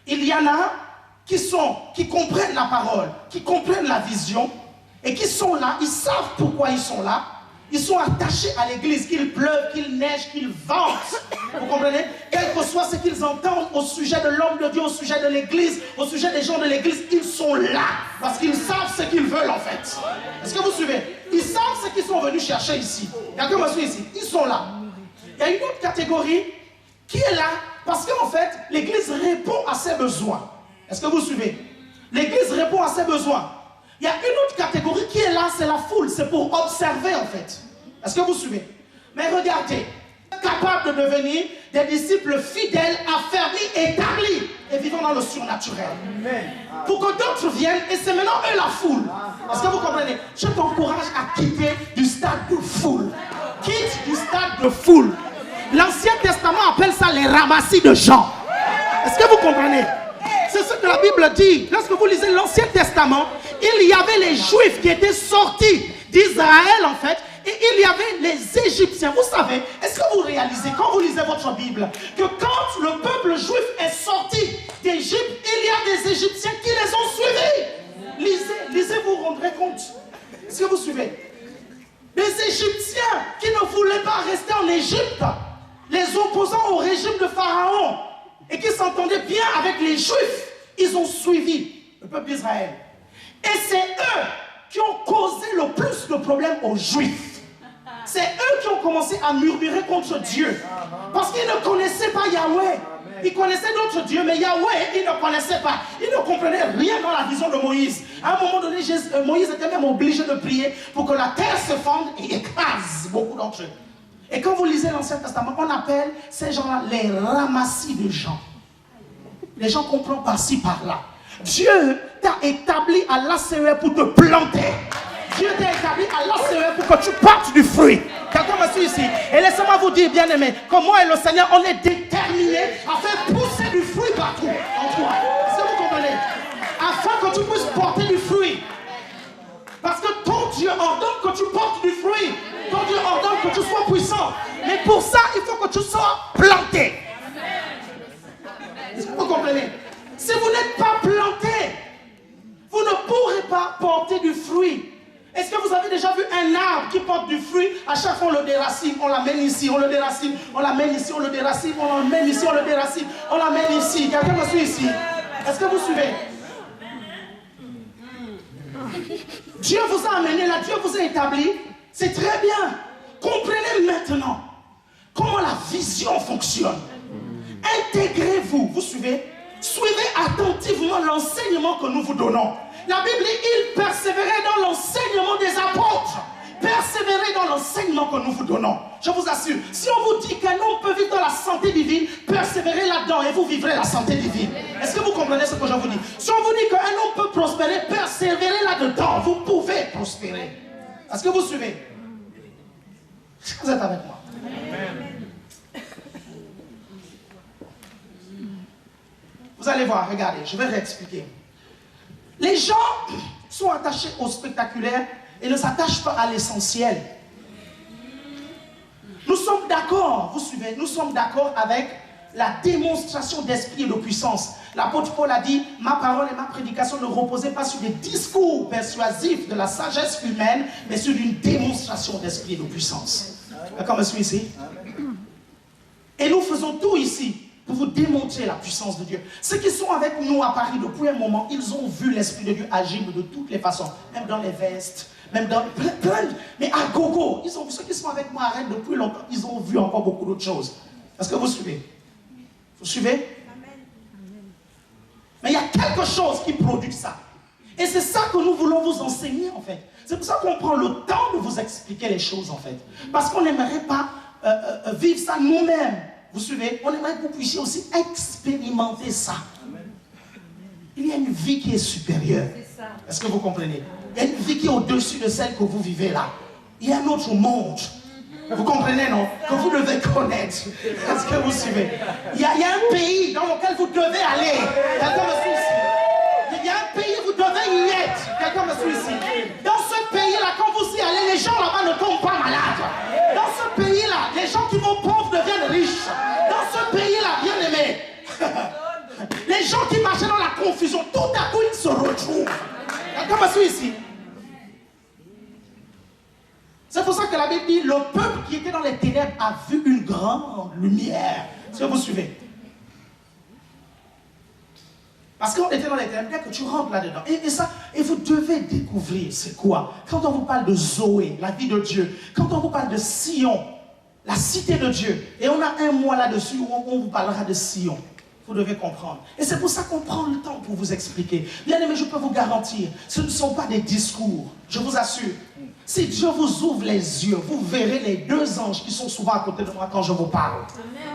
Il y en a qui comprennent la parole, qui comprennent la vision, et qui sont là, ils savent pourquoi ils sont là. Ils sont attachés à l'église, qu'il pleuve, qu'il neige, qu'il vente. Vous comprenez? Quel que soit ce qu'ils entendent au sujet de l'homme de Dieu, au sujet de l'église, au sujet des gens de l'église, ils sont là. Parce qu'ils savent ce qu'ils veulent en fait. Est-ce que vous suivez? Ils savent ce qu'ils sont venus chercher ici. Il y a que moi suis ici. Ils sont là. Il y a une autre catégorie qui est là parce qu'en fait, l'église répond à ses besoins. Est-ce que vous suivez? L'église répond à ses besoins. Il y a une autre catégorie qui est là, c'est la foule. C'est pour observer en fait. Est-ce que vous suivez? Mais regardez, capables de devenir des disciples fidèles, affermis, établis et vivant dans le surnaturel. Pour que d'autres viennent et c'est maintenant eux la foule. Est-ce que vous comprenez? Je t'encourage à quitter du stade de foule. Quitte du stade de foule. L'Ancien Testament appelle ça les ramassis de gens. Est-ce que vous comprenez? C'est ce que la Bible dit. Lorsque vous lisez l'Ancien Testament, il y avait les Juifs qui étaient sortis d'Israël en fait. Et il y avait les Égyptiens. Vous savez, est-ce que vous réalisez quand vous lisez votre Bible que quand le peuple juif est sorti d'Égypte, il y a des Égyptiens qui les ont suivis? Lisez, vous vous rendrez compte. Est-ce que vous suivez? Les Égyptiens qui ne voulaient pas rester en Égypte, les opposants au régime de Pharaon, et qui s'entendaient bien avec les Juifs, ils ont suivi le peuple d'Israël. Et c'est eux qui ont causé le plus de problèmes aux Juifs. C'est eux qui ont commencé à murmurer contre Dieu. Parce qu'ils ne connaissaient pas Yahweh. Ils connaissaient d'autres dieux, mais Yahweh, ils ne connaissaient pas. Ils ne comprenaient rien dans la vision de Moïse. À un moment donné, Moïse était même obligé de prier pour que la terre se fende et écrase beaucoup d'entre eux. Et quand vous lisez l'Ancien Testament, on appelle ces gens-là les ramassis de gens. Les gens comprennent par-ci, par-là. Dieu t'a établi à l'ACE pour te planter. Dieu t'a établi à l'ACE pour que tu portes du fruit. Quelqu'un me suit ici. Et laissez-moi vous dire, bien aimé, que moi et le Seigneur, on est déterminés à faire pousser du fruit partout en toi. Est-ce que vous comprenez? Afin que tu puisses porter du fruit. Parce que ton Dieu ordonne que tu portes du fruit. Ton Dieu ordonne que tu sois puissant. Mais pour ça, il faut que tu sois planté. Est-ce que vous comprenez? Si vous n'êtes pas planté, vous ne pourrez pas porter du fruit. Est-ce que vous avez déjà vu un arbre qui porte du fruit? À chaque fois on le déracine, on l'amène ici, on le déracine, on l'amène ici, on le déracine, on l'amène ici, on le déracine, on l'amène ici. Quelqu'un me suit ici? Est-ce que vous suivez? Dieu vous a amené là, Dieu vous a établi. C'est très bien. Comprenez maintenant comment la vision fonctionne. Intégrez-vous, vous suivez? Suivez attentivement l'enseignement que nous vous donnons. La Bible dit, il persévérait dans l'enseignement des apôtres. Persévérez dans l'enseignement que nous vous donnons. Je vous assure, si on vous dit qu'un homme peut vivre dans la santé divine, persévérez là-dedans et vous vivrez la santé divine. Est-ce que vous comprenez ce que je vous dis? Si on vous dit qu'un homme peut prospérer, persévérez là-dedans. Vous pouvez prospérer. Est-ce que vous suivez? Est-ce que vous êtes avec moi? Amen. Vous allez voir, regardez, je vais réexpliquer. Les gens sont attachés au spectaculaire et ne s'attachent pas à l'essentiel. Nous sommes d'accord, vous suivez, nous sommes d'accord avec la démonstration d'esprit et de puissance. L'apôtre Paul a dit, ma parole et ma prédication ne reposaient pas sur des discours persuasifs de la sagesse humaine, mais sur une démonstration d'esprit et de puissance. D'accord, monsieur, ici? Et nous faisons tout ici pour vous démontrer la puissance de Dieu. Ceux qui sont avec nous à Paris depuis un moment, ils ont vu l'Esprit de Dieu agir de toutes les façons, même dans les vestes, même dans plein, mais à gogo. Ils ont vu, ceux qui sont avec moi à Rennes depuis longtemps, ils ont vu encore beaucoup d'autres choses. Est-ce que vous suivez? Vous suivez? Mais il y a quelque chose qui produit ça. Et c'est ça que nous voulons vous enseigner en fait. C'est pour ça qu'on prend le temps de vous expliquer les choses en fait. Parce qu'on n'aimerait pas vivre ça nous-mêmes. Vous suivez? On aimerait que vous puissiez aussi expérimenter ça. Il y a une vie qui est supérieure. Est-ce que vous comprenez? Il y a une vie qui est au-dessus de celle que vous vivez là. Il y a un autre monde. Vous comprenez, non? Que vous devez connaître. Est-ce que vous suivez? Il y a un pays dans lequel vous devez aller. Quelqu'un me suit ici? Il y a un pays où vous devez y être. Quelqu'un me suit ici? Dans ce pays-là, quand vous y allez, les gens là-bas ne tombent pas malades. Dans ce pays-là, les gens qui vont pauvres deviennent riches. Dans ce pays-là, bien aimé, les gens qui marchaient dans la confusion, tout à coup, ils se retrouvent. Quelqu'un me suit ici? C'est pour ça que que la Bible dit, le peuple qui était dans les ténèbres a vu une grande lumière. Est-ce que vous suivez? Parce qu'on était dans les ténèbres, que tu rentres là-dedans. Et vous devez découvrir c'est quoi. Quand on vous parle de Zoé, la vie de Dieu, quand on vous parle de Sion, la cité de Dieu, et on a un mois là-dessus où on vous parlera de Sion. Vous devez comprendre. Et c'est pour ça qu'on prend le temps pour vous expliquer. Bien aimé, je peux vous garantir, ce ne sont pas des discours, je vous assure. Si Dieu vous ouvre les yeux, vous verrez les deux anges qui sont souvent à côté de moi quand je vous parle.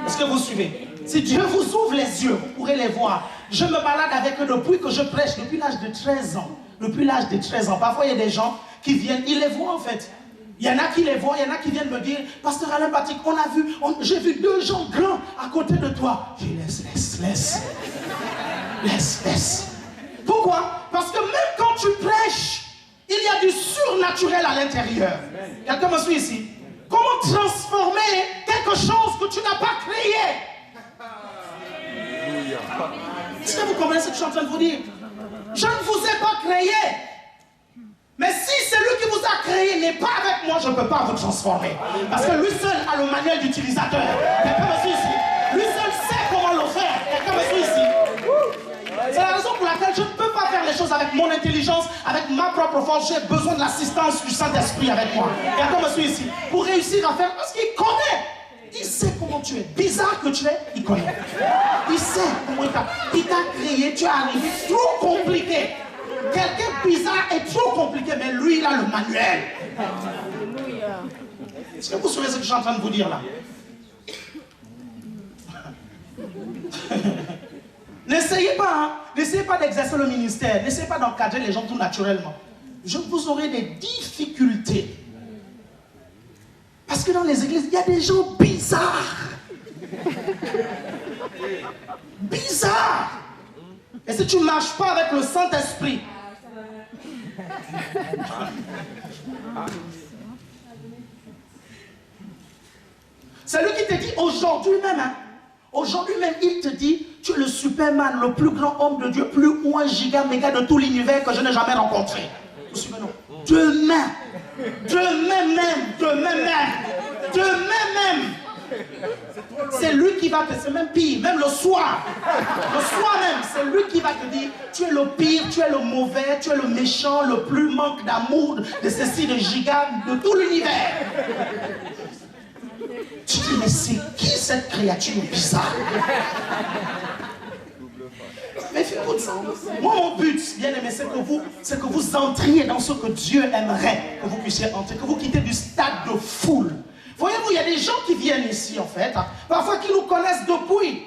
Est-ce que vous suivez? Si Dieu vous ouvre les yeux, vous pourrez les voir. Je me balade avec eux depuis que je prêche, depuis l'âge de 13 ans. Depuis l'âge de 13 ans. Parfois, il y a des gens qui viennent, ils les voient en fait. Il y en a qui les voient, il y en a qui viennent me dire, Pasteur Alain Patrick, j'ai vu deux gens grands à côté de toi. Je dis, laisse. Pourquoi? Parce que même quand tu prêches, il y a du surnaturel à l'intérieur. Quelqu'un me suit ici? Comment transformer quelque chose que tu n'as pas créé? Est-ce que vous comprenez ce que je suis en train de vous dire? Je ne vous ai pas créé. Mais si celui qui vous a créé n'est pas avec moi, je ne peux pas vous transformer. Parce que lui seul a le manuel d'utilisateur. Quelqu'un me suit ici? Lui seul sait comment le faire. Quelqu'un me suit ici? C'est la raison pour laquelle je ne peux pas faire les choses avec mon intelligence, avec ma propre force. J'ai besoin de l'assistance du Saint-Esprit avec moi. Quelqu'un me suit ici? Pour réussir à faire, parce qu'il connaît. Il sait comment tu es. Bizarre que tu es, il connaît. Il sait comment il t'a créé, tu es arrivé trop compliqué. Quelqu'un bizarre est trop compliqué, mais lui, il a le manuel. Est-ce que vous savez ce que je suis en train de vous dire là? N'essayez pas d'exercer le ministère. N'essayez pas d'encadrer les gens tout naturellement. Vous aurez des difficultés. Parce que dans les églises, il y a des gens bizarres. Bizarres. Et si tu ne marches pas avec le Saint-Esprit, c'est lui qui te dit aujourd'hui même, aujourd'hui même, il te dit, tu es le Superman, le plus grand homme de Dieu, plus ou un giga méga de tout l'univers que je n'ai jamais rencontré. Vous suivez, non? Demain même. C'est lui qui va te, c'est même pire, même le soir même, c'est lui qui va te dire, tu es le pire, tu es le mauvais, tu es le méchant, le plus manque d'amour, de ceci, de giga, de tout l'univers. Tu dis, mais c'est qui cette créature bizarre? Mais écoute, moi mon but, bien aimé, c'est que vous entriez dans ce que Dieu aimerait que vous puissiez entrer, que vous quittez du stade de foule. Voyez-vous, il y a des gens qui viennent ici en fait, parfois qui nous connaissent depuis,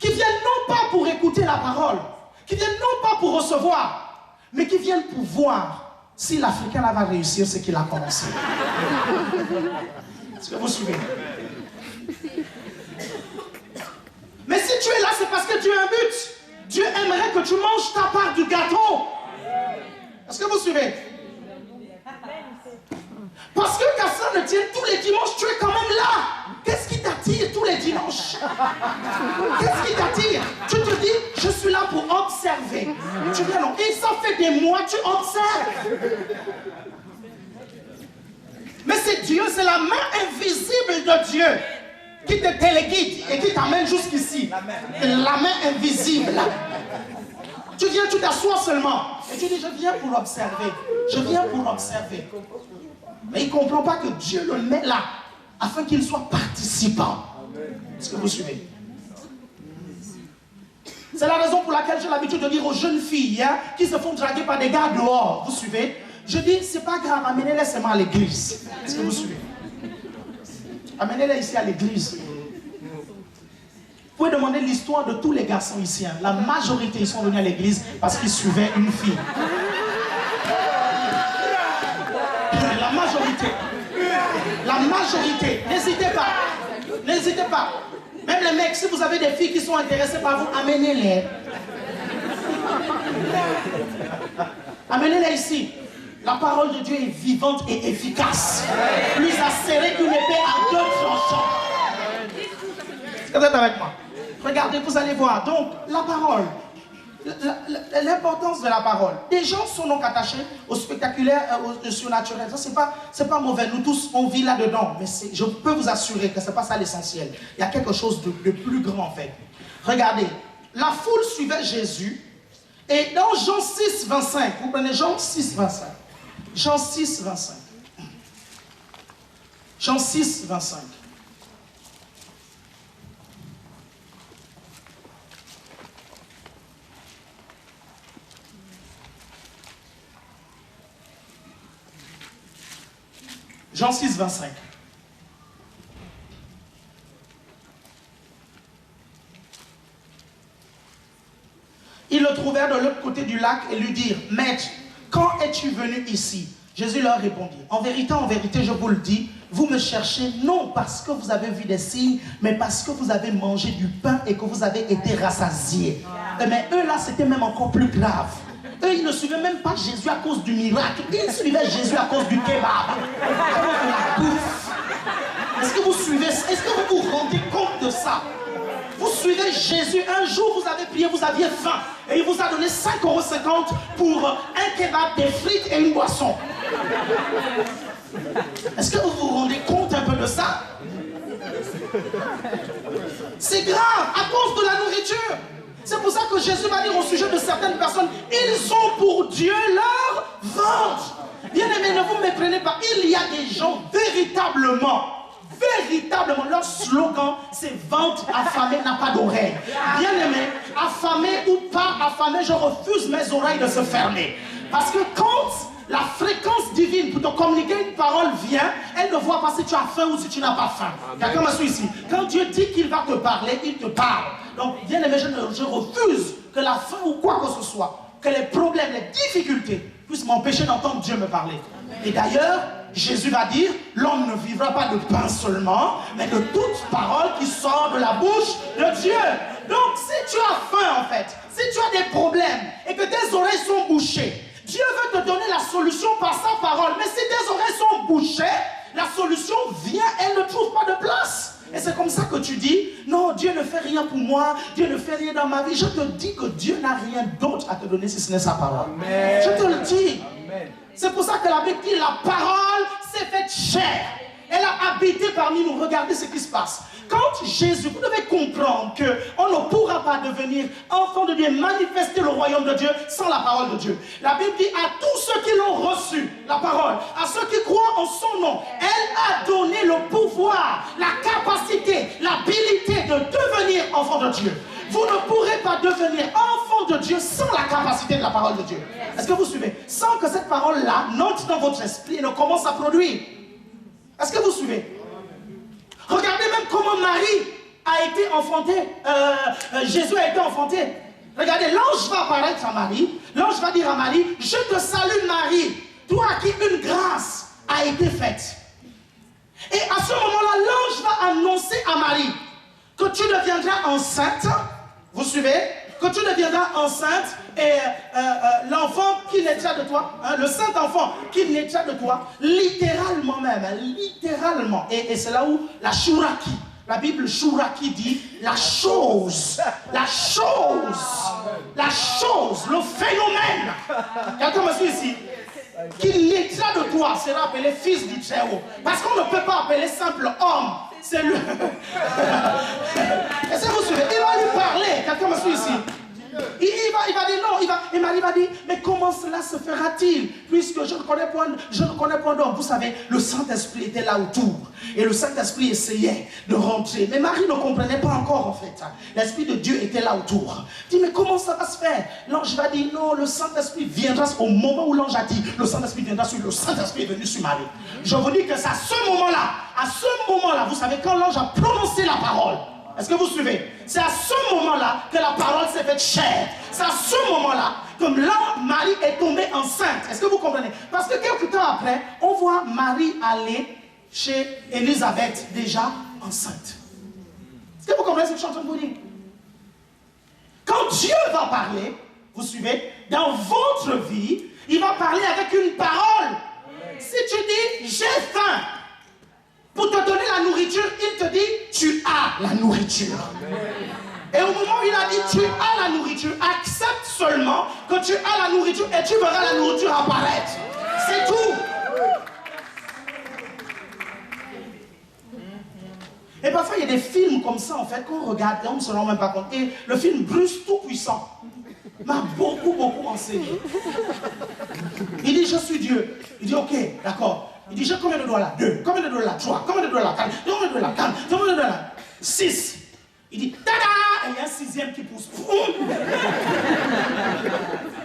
qui viennent non pas pour écouter la parole, qui viennent non pas pour recevoir, mais qui viennent pour voir si l'Africain là va réussir ce qu'il a commencé. Est-ce que vous suivez? Mais si tu es là, c'est parce que tu as un but. Dieu aimerait que tu manges ta part du gâteau. Est-ce que vous suivez? Parce que qu'à ça ne tienne, tous les dimanches, tu es quand même là. Qu'est-ce qui t'attire tous les dimanches? Qu'est-ce qui t'attire? Tu te dis, je suis là pour observer. Tu viens non. Et ça fait des mois, tu observes. Mais c'est Dieu, c'est la main invisible de Dieu qui te téléguide et qui t'amène jusqu'ici. La main invisible. Tu viens, tu t'assois seulement. Et tu dis, je viens pour observer. Je viens pour observer. Mais il ne comprend pas que Dieu le met là, afin qu'il soit participant. Est-ce que vous suivez? C'est la raison pour laquelle j'ai l'habitude de dire aux jeunes filles qui se font draguer par des gars dehors. Vous suivez? Je dis, c'est pas grave, amenez-les seulement à l'église. Est-ce que vous suivez? Amenez-les ici à l'église. Vous pouvez demander l'histoire de tous les garçons ici. La majorité, ils sont venus à l'église parce qu'ils suivaient une fille. La majorité. N'hésitez pas. N'hésitez pas. Même les mecs, si vous avez des filles qui sont intéressées par vous, amenez-les. Amenez-les ici. La parole de Dieu est vivante et efficace. Plus acérée qu'une épée à deux tranchants. Est-ce que vous êtes avec moi? Regardez, vous allez voir. Donc, la parole. l'importance de la parole. Des gens sont donc attachés au spectaculaire, au surnaturel. Ça, c'est pas mauvais. Nous tous, on vit là-dedans. Mais je peux vous assurer que ce n'est pas ça l'essentiel. Il y a quelque chose de plus grand, en fait. Regardez, la foule suivait Jésus. Et dans Jean 6, 25, vous prenez Jean 6, 25. Jean 6, 25. Jean 6, 25. Jean 6, 25. Ils le trouvèrent de l'autre côté du lac et lui dirent, « Maître, quand es-tu venu ici ?» Jésus leur répondit, « En vérité, je vous le dis, vous me cherchez non parce que vous avez vu des signes, mais parce que vous avez mangé du pain et que vous avez été rassasiés. » Mais eux là, c'était même encore plus grave. Eux, ils ne suivaient même pas Jésus à cause du miracle. Ils suivaient Jésus à cause du kebab. Est-ce que vous suivez? Est-ce que vous vous rendez compte de ça? Vous suivez Jésus. Un jour, vous avez prié, vous aviez faim. Et il vous a donné 5,50 € pour un kebab, des frites et une boisson. Est-ce que vous vous rendez compte un peu de ça? C'est grave, à cause de la nourriture. C'est pour ça que Jésus va dire au sujet de certaines personnes, ils ont pour Dieu leur ventre. Bien aimé, ne vous méprenez pas. Il y a des gens véritablement, leur slogan, c'est ventre affamé n'a pas d'oreille. Bien aimé, affamé ou pas affamé, je refuse mes oreilles de se fermer. Parce que quand la fréquence divine pour te communiquer une parole vient, elle ne voit pas si tu as faim ou si tu n'as pas faim. Quelqu'un m'a su ici. Quand Dieu dit qu'il va te parler, il te parle. Donc, bien aimé, je refuse que la faim ou quoi que ce soit, que les problèmes, les difficultés puissent m'empêcher d'entendre Dieu me parler. Et d'ailleurs, Jésus va dire, l'homme ne vivra pas de pain seulement, mais de toute parole qui sort de la bouche de Dieu. Donc, si tu as faim en fait, si tu as des problèmes et que tes oreilles sont bouchées, Dieu veut te donner la solution par sa parole. Mais si tes oreilles sont bouchées, la solution vient, elle ne trouve pas de place. Et c'est comme ça que tu dis, non, Dieu ne fait rien pour moi, Dieu ne fait rien dans ma vie. Je te dis que Dieu n'a rien d'autre à te donner si ce n'est sa parole. Amen. Je te le dis. C'est pour ça que la Bible dit, la parole s'est faite chair. Elle a habité parmi nous. Regardez ce qui se passe. Quand Jésus, vous devez comprendre qu'on ne pourra pas devenir enfant de Dieu et manifester le royaume de Dieu sans la parole de Dieu. La Bible dit à tous ceux qui l'ont reçu, la parole, à ceux qui croient en son nom, elle a donné le pouvoir, la capacité, l'habilité de devenir enfant de Dieu. Vous ne pourrez pas devenir enfant de Dieu sans la capacité de la parole de Dieu. Est-ce que vous suivez? Sans que cette parole-là n'entre dans votre esprit et ne commence à produire. Est-ce que vous suivez? Regardez même comment Marie a été enfantée. Jésus a été enfanté. Regardez, l'ange va apparaître à Marie. L'ange va dire à Marie, je te salue Marie, toi à qui une grâce a été faite. Et à ce moment-là, l'ange va annoncer à Marie que tu deviendras enceinte. Vous suivez? Que tu deviendras enceinte et l'enfant qui naîtra de toi, le saint enfant qui naîtra de toi, littéralement même, littéralement. Et c'est là où la Shuraki, la Bible Shuraki dit la chose, le phénomène. Quelqu'un me suit ici? Qui naîtra de toi sera appelé fils du Très-Haut. Parce qu'on ne peut pas appeler simple homme. C'est lui. Est-ce que vous suivez? Il va lui parler. Quelqu'un me suit ici? Il va dire non. Et Marie va dire, mais comment cela se fera-t-il? Puisque je ne connais point d'homme. Vous savez, le Saint-Esprit était là autour. Et le Saint-Esprit essayait de rentrer. Mais Marie ne comprenait pas encore en fait. L'Esprit de Dieu était là autour. Il dit, mais comment ça va se faire? L'ange va dire, non, le Saint-Esprit viendra au moment où l'ange a dit, le Saint-Esprit viendra sur le Saint-Esprit est venu sur Marie. Je vous dis que c'est à ce moment-là, vous savez, quand l'ange a prononcé la parole, est-ce que vous suivez? C'est à ce moment-là que la parole s'est faite chair. C'est à ce moment-là que là, Marie est tombée enceinte. Est-ce que vous comprenez? Parce que quelques temps après, on voit Marie aller chez Élisabeth déjà enceinte. Est-ce que vous comprenez ce que je suis en train de vous dire? Quand Dieu va parler, vous suivez, dans votre vie, il va parler avec une parole. Si tu dis, j'ai faim, pour te donner la nourriture, il te dit, tu as la nourriture. Et au moment où il a dit, tu as la nourriture, accepte seulement que tu as la nourriture et tu verras la nourriture apparaître. C'est tout. Et parfois, il y a des films comme ça, en fait, qu'on regarde et on ne se rend même pas compte. Et le film Bruce Tout-Puissant m'a beaucoup enseigné. Il dit, je suis Dieu. Il dit, ok, d'accord. Il dit, j'ai combien de doigts là? 2. Combien de doigts là? 3. Combien de doigts là? 4. Combien de doigts là? 4. Combien de doigts là? 6. Il dit, tada! Et il y a un 6e qui pousse.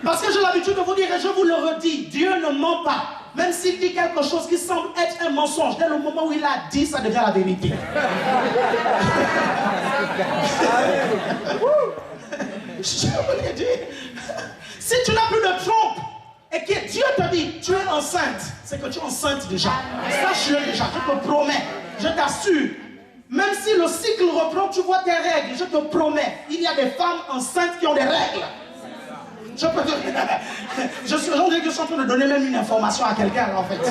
Parce que j'ai l'habitude de vous dire, et je vous le redis, Dieu ne ment pas. Même s'il dit quelque chose qui semble être un mensonge, dès le moment où il a dit, ça devient la vérité. Je vous l'ai dit. Si tu n'as plus de trompe et que Dieu te dit, tu es enceinte, c'est que tu es enceinte déjà. Sache-le déjà, je te promets, je t'assure. Même si le cycle reprend, tu vois tes règles, je te promets, il y a des femmes enceintes qui ont des règles. Je peux te... je suis en train de donner même une information à quelqu'un là, en fait.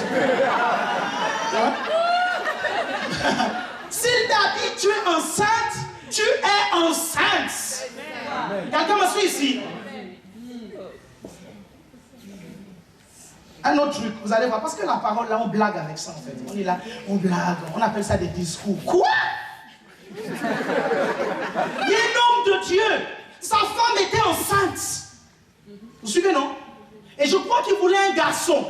S'il t'a dit tu es enceinte, tu es enceinte. Quelqu'un me suit ici? Un autre truc, vous allez voir, parce que la parole là, on blague avec ça en fait. On est là, on blague, on appelle ça des discours. Quoi? Il y a un homme de Dieu, sa femme était enceinte. Vous suivez, non? Et je crois qu'il voulait un garçon.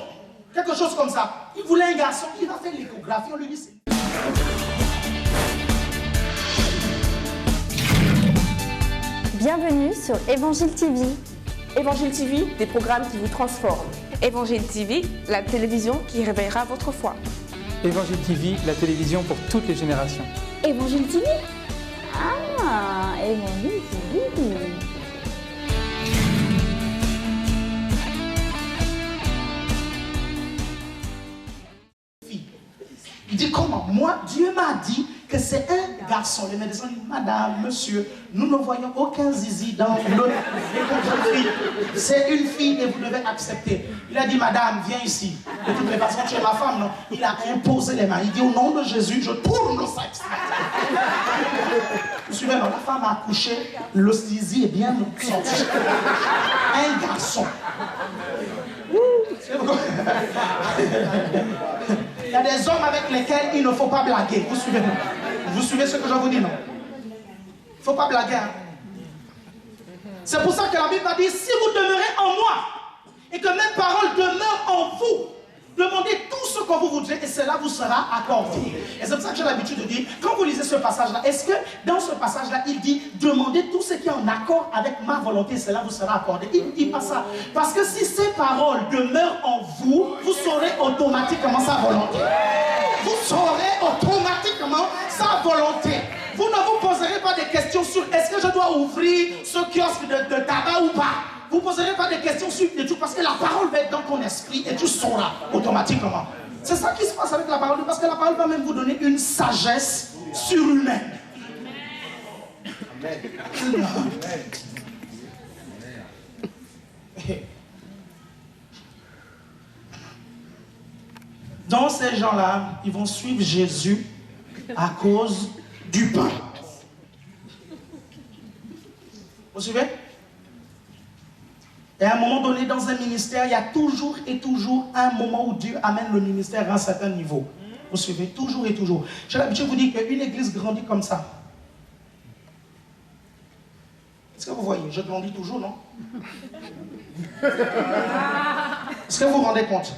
Quelque chose comme ça. Il voulait un garçon. Il va faire l'échographie. On lui dit c'est... Bienvenue sur Évangile TV. Évangile TV, des programmes qui vous transforment. Évangile TV, la télévision qui réveillera votre foi. Évangile TV, la télévision pour toutes les générations. Évangile TV? Ah, Évangile TV. Il dit comment? Moi, Dieu m'a dit que c'est un garçon. Les médecins disent, madame, monsieur, nous ne voyons aucun zizi dans le fille. C'est une fille et vous devez accepter. Il a dit, madame, viens ici. De toutes les façons, tu es ma femme, non? Il a imposé les mains. Il dit, au nom de Jésus, je tourne le sexe. Vous suivez, non? La femme a accouché, le zizi est bien sorti. Un garçon. Il y a des hommes avec lesquels il ne faut pas blaguer. Vous suivez, non? Vous suivez ce que je vous dis, non? Il ne faut pas blaguer. Hein? C'est pour ça que la Bible a dit, si vous demeurez en moi, et que mes paroles demeurent en vous, demandez tout ce que vous voudrez, et cela vous sera accordé. Et c'est pour ça que j'ai l'habitude de dire, quand vous lisez ce passage-là, est-ce que dans ce passage-là, il dit, demandez tout ce qui est en accord avec ma volonté, cela vous sera accordé. Il ne dit pas ça. Parce que si ces paroles demeurent en vous, vous saurez automatiquement sa volonté. Vous saurez automatiquement sa volonté. Vous ne vous poserez pas des questions sur est-ce que je dois ouvrir ce kiosque de tabac ou pas. Vous ne poserez pas des questions sur les tout parce que la parole va être dans ton esprit et tu sauras automatiquement. C'est ça qui se passe avec la parole, parce que la parole va même vous donner une sagesse surhumaine. Amen. Donc ces gens-là, ils vont suivre Jésus à cause du pain. Vous suivez? Et à un moment donné, dans un ministère, il y a toujours et toujours un moment où Dieu amène le ministère à un certain niveau. Vous suivez? Toujours et toujours. J'ai l'habitude de vous dire qu'une église grandit comme ça. Est-ce que vous voyez? Je grandis toujours, non? Est-ce que vous vous rendez compte?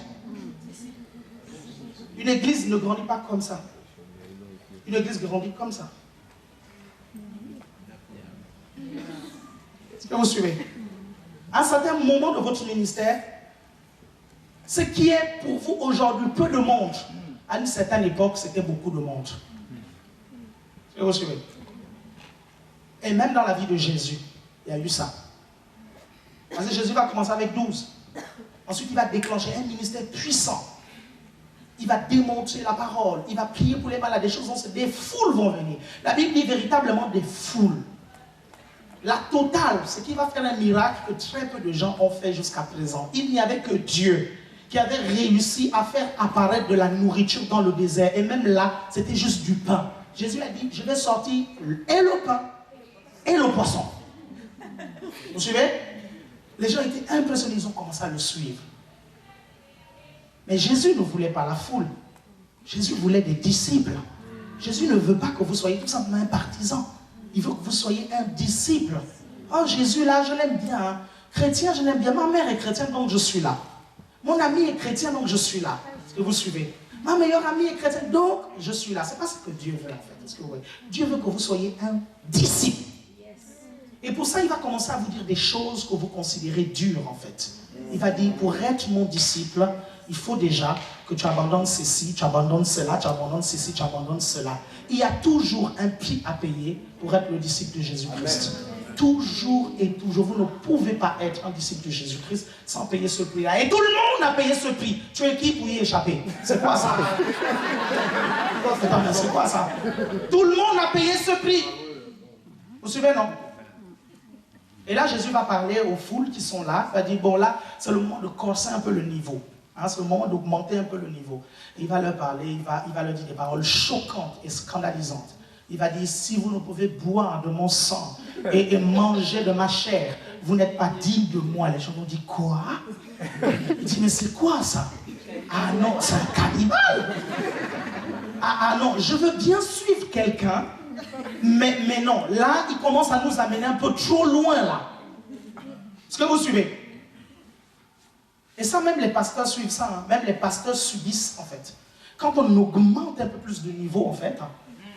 Une église ne grandit pas comme ça. Une église grandit comme ça. Est-ce que vous suivez? À un certain moment de votre ministère, ce qui est pour vous aujourd'hui peu de monde, à une certaine époque, c'était beaucoup de monde. Est-ce que vous suivez? Et même dans la vie de Jésus, il y a eu ça. Parce que Jésus va commencer avec 12. Ensuite, il va déclencher un ministère puissant. Il va démontrer la parole. Il va prier pour les malades. Des choses, des foules vont venir. La Bible dit véritablement des foules. La totale, c'est qu'il va faire un miracle que très peu de gens ont fait jusqu'à présent. Il n'y avait que Dieu qui avait réussi à faire apparaître de la nourriture dans le désert. Et même là, c'était juste du pain. Jésus a dit, je vais sortir et le pain et le poisson. Vous suivez? Les gens étaient impressionnés, ils ont commencé à le suivre. Mais Jésus ne voulait pas la foule. Jésus voulait des disciples. Jésus ne veut pas que vous soyez tout simplement un partisan. Il veut que vous soyez un disciple. Oh, Jésus, là, je l'aime bien. Hein. Chrétien, je l'aime bien. Ma mère est chrétienne, donc je suis là. Mon ami est chrétien, donc je suis là. Est-ce que vous suivez? Ma meilleure amie est chrétienne, donc je suis là. C'est pas ce que Dieu veut, en fait. Est-ce que vous voyez? Dieu veut que vous soyez un disciple. Et pour ça, il va commencer à vous dire des choses que vous considérez dures, en fait. Il va dire, pour être mon disciple, il faut déjà que tu abandonnes ceci, tu abandonnes cela, tu abandonnes ceci, tu abandonnes cela. Il y a toujours un prix à payer pour être le disciple de Jésus-Christ. Toujours et toujours. Vous ne pouvez pas être un disciple de Jésus-Christ sans payer ce prix-là. Et tout le monde a payé ce prix. Tu es qui pour y échapper? C'est quoi ça? C'est quoi ça? Tout le monde a payé ce prix. Vous suivez, non? Et là, Jésus va parler aux foules qui sont là. Il va dire, bon là, c'est le moment de corser un peu le niveau. Hein, c'est le moment d'augmenter un peu le niveau. Et il va leur parler, il va leur dire des paroles choquantes et scandalisantes. Il va dire, si vous ne pouvez boire de mon sang et manger de ma chair, vous n'êtes pas digne de moi. Les gens vont dire, quoi? Il dit, mais c'est quoi ça? Ah non, c'est un cannibale. Ah non, je veux bien suivre quelqu'un, mais non, là, il commence à nous amener un peu trop loin, là. Est-ce que vous suivez? Et ça, même les pasteurs suivent ça, hein. Même les pasteurs subissent, en fait. Quand on augmente un peu plus de niveau, en fait, hein,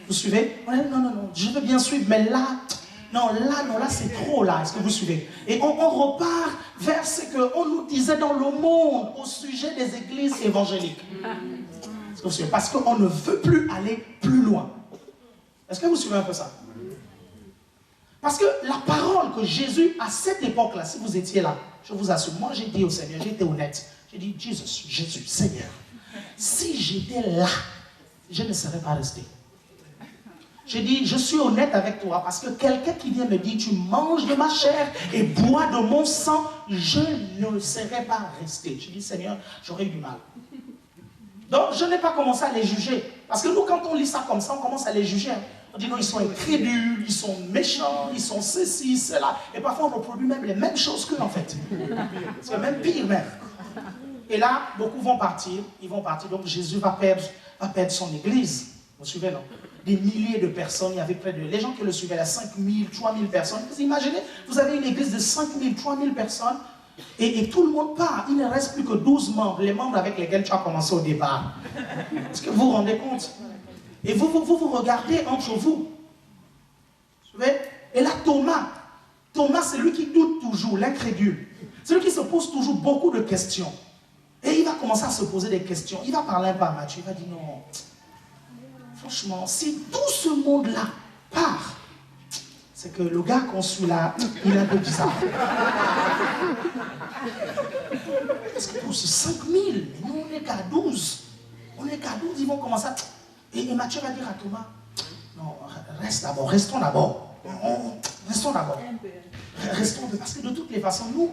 vous suivez? On dit, non, je veux bien suivre, mais là, là, c'est trop, là. Est-ce que vous suivez? Et on repart vers ce qu'on nous disait dans le monde au sujet des églises évangéliques. Est-ce que vous suivez? Parce qu'on ne veut plus aller plus loin. Est-ce que vous suivez un peu ça? Parce que la parole que Jésus, à cette époque-là, si vous étiez là, je vous assure, moi j'ai dit au Seigneur, j'ai été honnête, j'ai dit, Jésus, Seigneur, si j'étais là, je ne serais pas resté. J'ai dit, je suis honnête avec toi, parce que quelqu'un qui vient me dire, tu manges de ma chair et bois de mon sang, je ne serais pas resté. J'ai dit, Seigneur, j'aurais eu du mal. Donc, je n'ai pas commencé à les juger. Parce que nous, quand on lit ça comme ça, on commence à les juger. Hein. On dit non, ils sont incrédules, ils sont méchants, ils sont ceci, cela. Et parfois, on reproduit même les mêmes choses qu'eux, en fait. C'est même pire, même. Et là, beaucoup vont partir, ils vont partir. Donc, Jésus va perdre son église. Vous suivez, non? Des milliers de personnes, il y avait près de... Les gens qui le suivaient, là, 5 000, 3 000 personnes. Vous imaginez, vous avez une église de 5 000, 3 000 personnes. Et tout le monde part. Il ne reste plus que 12 membres, les membres avec lesquels tu as commencé au départ. Est-ce que vous vous rendez compte? Et vous regardez entre vous. Vous savez? Et là, Thomas, c'est lui qui doute toujours, l'incrédule. C'est lui qui se pose toujours beaucoup de questions. Et il va commencer à se poser des questions. Il va parler un peu à Matthieu. Il va dire non, franchement, si tout ce monde-là part, c'est que le gars qu'on suit là, il est un peu bizarre. Parce que pour ces 5 000, nous on n'est qu'à 12. On n'est qu'à 12, ils vont commencer à... Et Matthieu va dire à Thomas, non, restons d'abord. Restons d'abord. Parce que de toutes les façons, nous,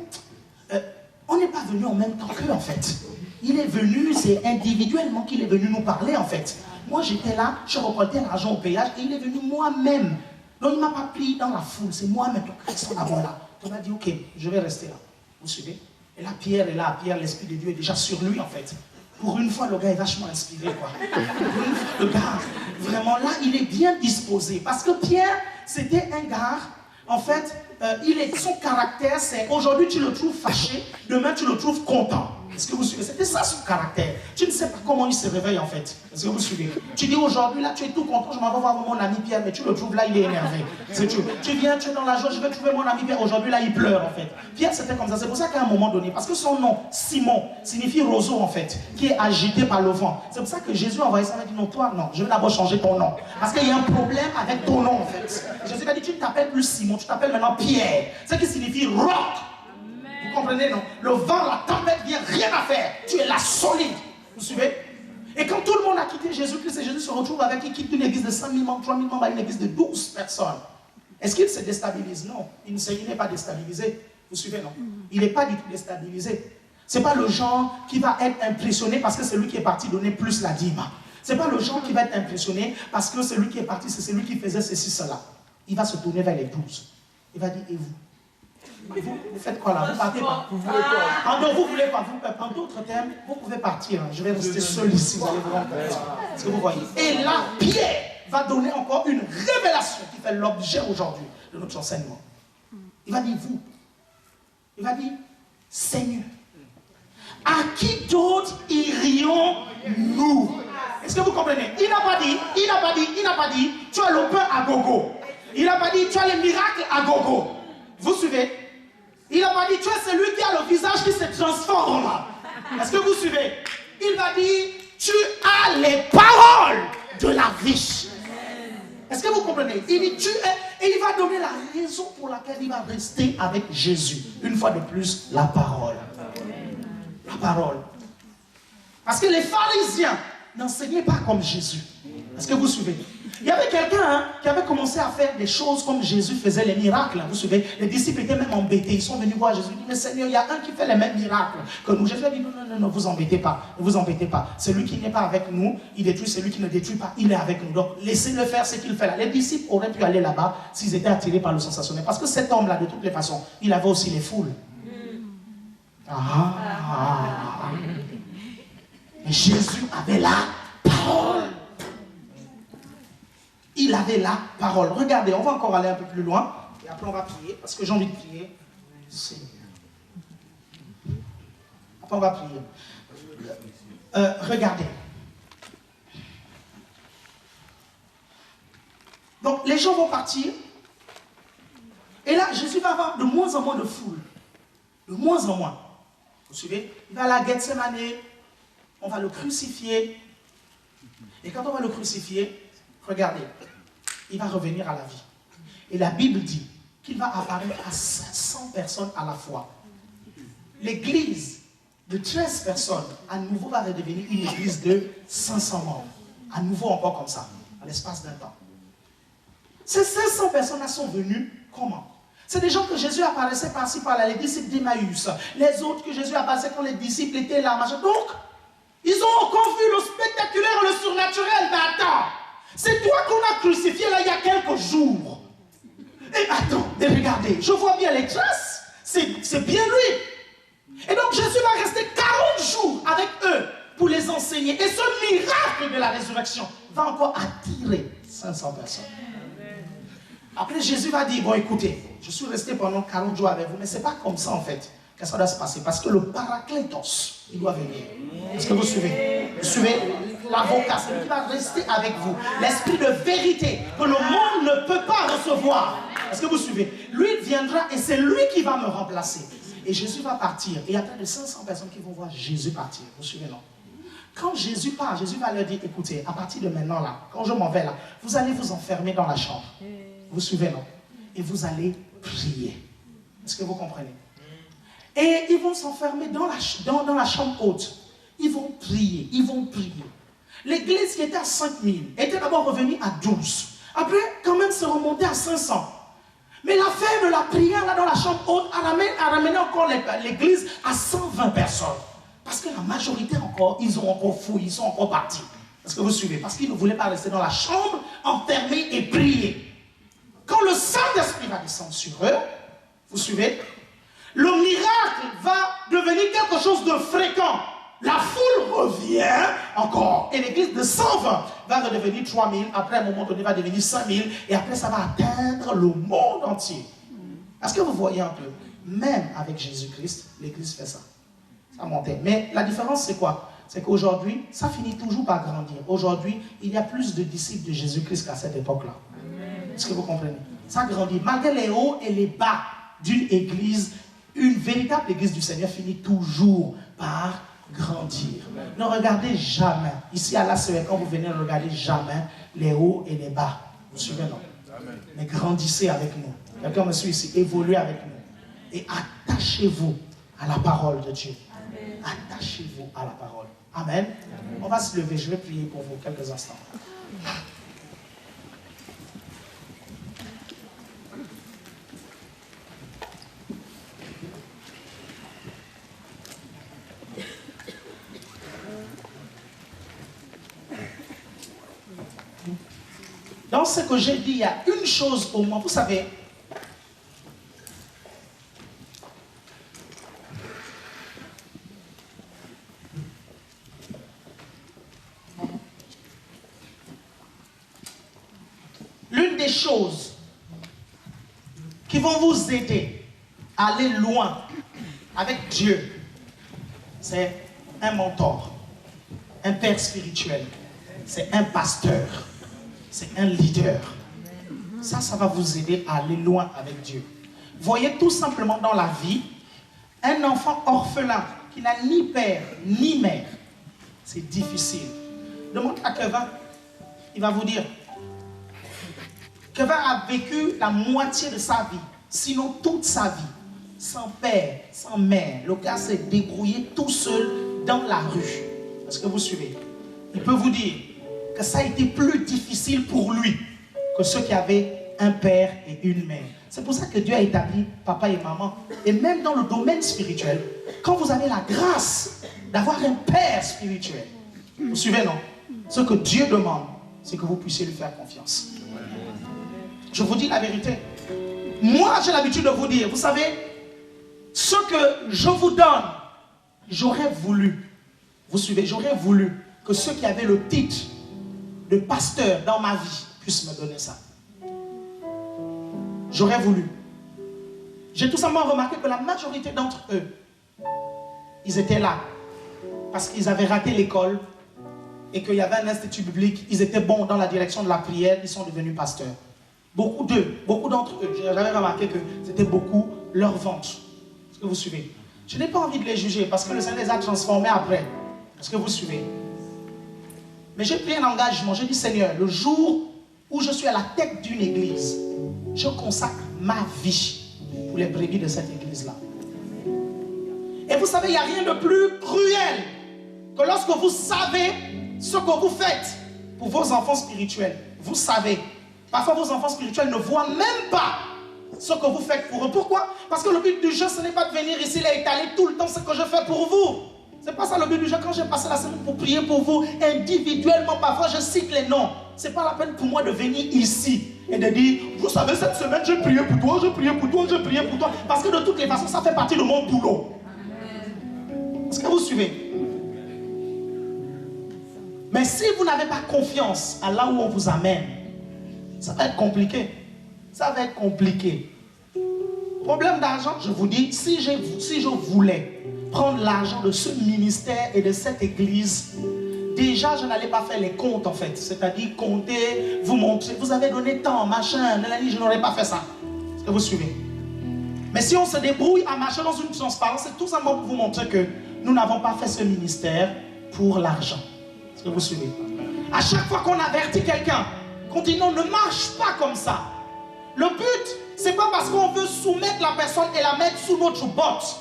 on n'est pas venu en même temps qu'eux en fait. Il est venu, c'est individuellement qu'il est venu nous parler en fait. Moi j'étais là, je recoltais l'argent au péage et il est venu moi-même. Donc il ne m'a pas pris dans la foule, c'est moi-même. Donc restons d'abord là. Thomas dit, ok, je vais rester là. Vous suivez? Et là, Pierre est là. Pierre, l'Esprit de Dieu est déjà sur lui, en fait. Pour une fois, le gars est vachement inspiré, quoi. Pour une fois, le gars, vraiment, là, il est bien disposé. Parce que Pierre, c'était un gars, en fait, son caractère, c'est aujourd'hui, tu le trouves fâché, demain, tu le trouves content. Est-ce que vous suivez? C'était ça son caractère. Tu ne sais pas comment il se réveille, en fait. Est-ce que vous suivez? Tu dis aujourd'hui, là, tu es tout content, je m'en vais voir mon ami Pierre, mais tu le trouves là, il est énervé. Tu viens, tu es dans la joie, je vais trouver mon ami Pierre. Aujourd'hui, là, il pleure, en fait. Pierre, c'était comme ça. C'est pour ça qu'à un moment donné, parce que son nom, Simon, signifie roseau, en fait, qui est agité par le vent. C'est pour ça que Jésus a envoyé ça, il a dit non, toi, non, je vais d'abord changer ton nom. Parce qu'il y a un problème avec ton nom, en fait. Jésus a dit, tu ne t'appelles plus Simon, tu t'appelles maintenant Pierre. Ce qui signifie roc. Vous comprenez, non? Le vent, la tempête vient, rien à faire. Tu es là solide. Vous suivez? Et quand tout le monde a quitté Jésus-Christ et Jésus se retrouve avec, il quitte une église de 5 000 membres, 3 000 membres à une église de 12 personnes. Est-ce qu'il se déstabilise? Non. Il n'est pas déstabilisé. Vous suivez, non? Il n'est pas du tout déstabilisé. Ce n'est pas le genre qui va être impressionné parce que c'est lui qui est parti donner plus la dîme. Ce n'est pas le genre qui va être impressionné parce que celui qui est parti, c'est celui qui faisait ceci, cela. Il va se tourner vers les 12. Il va dire, et vous? Vous faites quoi là? Vous partez pas? Vous voulez quoi? Vous voulez quoi? En d'autres termes, vous pouvez partir. Je vais rester seul ici. Vous allez vous rendre compte. Ce que vous voyez. Et là, Pierre va donner encore une révélation qui fait l'objet aujourd'hui de notre enseignement. Il va dire vous. Il va dire Seigneur. À qui d'autre irions-nous? Est-ce que vous comprenez? Il n'a pas dit, tu as le pain à gogo. Il n'a pas dit, tu as les miracles à gogo. Vous suivez? Il n'a pas dit, tu es celui qui a le visage qui se transforme. Est-ce que vous suivez? Il va dire, tu as les paroles de la vie. Est-ce que vous comprenez? Il dit, tu es, et il va donner la raison pour laquelle il va rester avec Jésus. Une fois de plus, la parole. La parole. Parce que les pharisiens n'enseignaient pas comme Jésus. Est-ce que vous suivez? Il y avait quelqu'un qui avait commencé à faire des choses comme Jésus faisait, les miracles. Vous suivez? Les disciples étaient même embêtés. Ils sont venus voir Jésus. Ils disent, mais Seigneur, il y a un qui fait les mêmes miracles que nous. Jésus a dit, non, vous embêtez pas. Ne vous embêtez pas. Celui qui n'est pas avec nous, il détruit. Celui qui ne détruit pas, il est avec nous. Donc, laissez-le faire ce qu'il fait là. Les disciples auraient pu aller là-bas s'ils étaient attirés par le sensationnel. Parce que cet homme-là, de toutes les façons, il avait aussi les foules. Mais Jésus avait la parole. Il avait la parole. Regardez, on va encore aller un peu plus loin. Et après, on va prier. Parce que j'ai envie de prier. Seigneur. Après, on va prier. Regardez. Donc, les gens vont partir. Et là, Jésus va avoir de moins en moins de foule. De moins en moins. Vous suivez? Il va à la Gethsémane. On va le crucifier. Et quand on va le crucifier, regardez, il va revenir à la vie. Et la Bible dit qu'il va apparaître à 500 personnes à la fois. L'église de 13 personnes, à nouveau, va redevenir une église de 500 membres. À nouveau encore comme ça, à l'espace d'un temps. Ces 500 personnes-là sont venues comment? C'est des gens que Jésus apparaissait par-ci par-là, les disciples d'Emmaüs. Les autres que Jésus apparaissait quand les disciples étaient là. Machin. Donc, ils ont encore vu le spectaculaire, le surnaturel. Mais attends, c'est toi qu'on a crucifié là il y a quelques jours. Et attends, mais regardez, je vois bien les traces. C'est bien lui. Et donc Jésus va rester 40 jours avec eux pour les enseigner. Et ce miracle de la résurrection va encore attirer 500 personnes. Après Jésus va dire, bon écoutez, je suis resté pendant 40 jours avec vous, mais ce n'est pas comme ça en fait que ça doit se passer. Parce que le Paraclétos, il doit venir. Est-ce que vous suivez? Vous suivez l'avocat, c'est lui qui va rester avec vous. L'esprit de vérité que le monde ne peut pas recevoir. Est-ce que vous suivez? Lui il viendra et c'est lui qui va me remplacer. Et Jésus va partir. Et il y a près de 500 personnes qui vont voir Jésus partir. Vous suivez, non? Quand Jésus part, Jésus va leur dire, écoutez, à partir de maintenant là, quand je m'en vais là, vous allez vous enfermer dans la chambre. Vous suivez, non? Et vous allez prier. Est-ce que vous comprenez? Et ils vont s'enfermer dans la chambre haute. Ils vont prier, ils vont prier. L'église qui était à 5000 était d'abord revenue à 12. Après, quand même, se remonter à 500. Mais l'affaire de la prière là dans la chambre haute a ramené encore l'église à 120 personnes. Parce que la majorité encore, ils ont encore fouillé, ils sont encore partis. Est-ce que vous suivez? Parce qu'ils ne voulaient pas rester dans la chambre, enfermés et prier. Quand le Saint-Esprit va descendre sur eux, vous suivez? Le miracle va devenir quelque chose de fréquent. La foule revient encore. Et l'église de 120 va redevenir 3000. Après, à un moment donné, va devenir 5000. Et après, ça va atteindre le monde entier. Est-ce que vous voyez un peu? Même avec Jésus-Christ, l'église fait ça. Ça montait. Mais la différence, c'est quoi? C'est qu'aujourd'hui, ça finit toujours par grandir. Aujourd'hui, il y a plus de disciples de Jésus-Christ qu'à cette époque-là. Est-ce que vous comprenez? Ça grandit. Malgré les hauts et les bas d'une église, une véritable église du Seigneur finit toujours par grandir. Ne regardez jamais, ici à la CER, quand vous venez, ne regardez jamais les hauts et les bas. Vous suivez, non? Amen. Mais grandissez avec nous. Quelqu'un me suit ici, évoluez avec nous. Et attachez-vous à la parole de Dieu. Amen. Attachez-vous à la parole. Amen. Amen. On va se lever, je vais prier pour vous quelques instants. Dans ce que j'ai dit, il y a une chose au moins, vous savez, des choses qui vont vous aider à aller loin avec Dieu, c'est un mentor, un père spirituel, c'est un pasteur, c'est un leader. Ça va vous aider à aller loin avec Dieu. Voyez tout simplement dans la vie, un enfant orphelin qui n'a ni père ni mère, c'est difficile. Demande à Kevin, il va vous dire. Kevin a vécu la moitié de sa vie, sinon toute sa vie, sans père, sans mère. Le gars s'est débrouillé tout seul dans la rue. Est-ce que vous suivez? Il peut vous dire que ça a été plus difficile pour lui que ceux qui avaient un père et une mère. C'est pour ça que Dieu a établi papa et maman. Et même dans le domaine spirituel, quand vous avez la grâce d'avoir un père spirituel, vous suivez, non? Ce que Dieu demande, c'est que vous puissiez lui faire confiance. Je vous dis la vérité. Moi, j'ai l'habitude de vous dire, vous savez, ce que je vous donne, j'aurais voulu, vous suivez, j'aurais voulu que ceux qui avaient le titre de pasteur dans ma vie puissent me donner ça. J'aurais voulu. J'ai tout simplement remarqué que la majorité d'entre eux, ils étaient là parce qu'ils avaient raté l'école et qu'il y avait un institut biblique, ils étaient bons dans la direction de la prière, ils sont devenus pasteurs. Beaucoup d'entre eux, j'avais remarqué que c'était beaucoup leur vente. Est-ce que vous suivez? Je n'ai pas envie de les juger parce que le Seigneur les a transformés après. Est-ce que vous suivez? Mais j'ai pris un engagement, j'ai dit Seigneur, le jour où je suis à la tête d'une église, je consacre ma vie pour les brebis de cette église-là. Et vous savez, il n'y a rien de plus cruel que lorsque vous savez ce que vous faites pour vos enfants spirituels. Vous savez, parfois vos enfants spirituels ne voient même pas ce que vous faites pour eux. Pourquoi? Parce que le but du jeu, ce n'est pas de venir ici et étaler tout le temps ce que je fais pour vous. Ce n'est pas ça le but du jeu. Quand j'ai passé la semaine pour prier pour vous, individuellement, parfois je cite les noms. Ce n'est pas la peine pour moi de venir ici et de dire, vous savez, cette semaine, j'ai prié pour toi, j'ai prié pour toi, j'ai prié pour toi. Parce que de toutes les façons, ça fait partie de mon boulot. Est-ce que vous suivez? Mais si vous n'avez pas confiance à là où on vous amène, ça va être compliqué. Ça va être compliqué. Problème d'argent, je vous dis, si je voulais prendre l'argent de ce ministère et de cette église, déjà je n'allais pas faire les comptes en fait. C'est-à-dire compter, vous montrer, vous avez donné tant, machin, je n'aurais pas fait ça. Est-ce que vous suivez? Mais si on se débrouille à marcher dans une transparence, c'est tout simplement pour vous montrer que nous n'avons pas fait ce ministère pour l'argent. Est-ce que vous suivez? À chaque fois qu'on avertit quelqu'un, qu'on dit non, ne marche pas comme ça. Le but, c'est pas parce qu'on veut soumettre la personne et la mettre sous notre botte.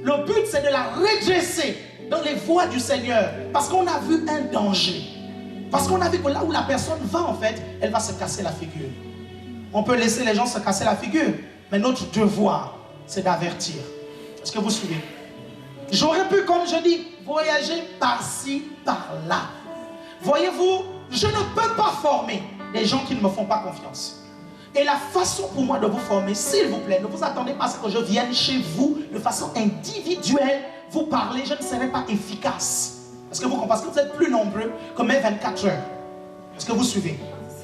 Le but, c'est de la redresser dans les voies du Seigneur. Parce qu'on a vu un danger. Parce qu'on a vu que là où la personne va, en fait, elle va se casser la figure. On peut laisser les gens se casser la figure. Mais notre devoir, c'est d'avertir. Est-ce que vous suivez? J'aurais pu, comme je dis, voyager par-ci, par-là. Voyez-vous, je ne peux pas former des gens qui ne me font pas confiance. Et la façon pour moi de vous former, s'il vous plaît, ne vous attendez pas à ce que je vienne chez vous de façon individuelle vous parler, je ne serai pas efficace. Est-ce que vous comprenez? Parce que vous êtes plus nombreux que mes 24 heures. Est-ce que vous suivez?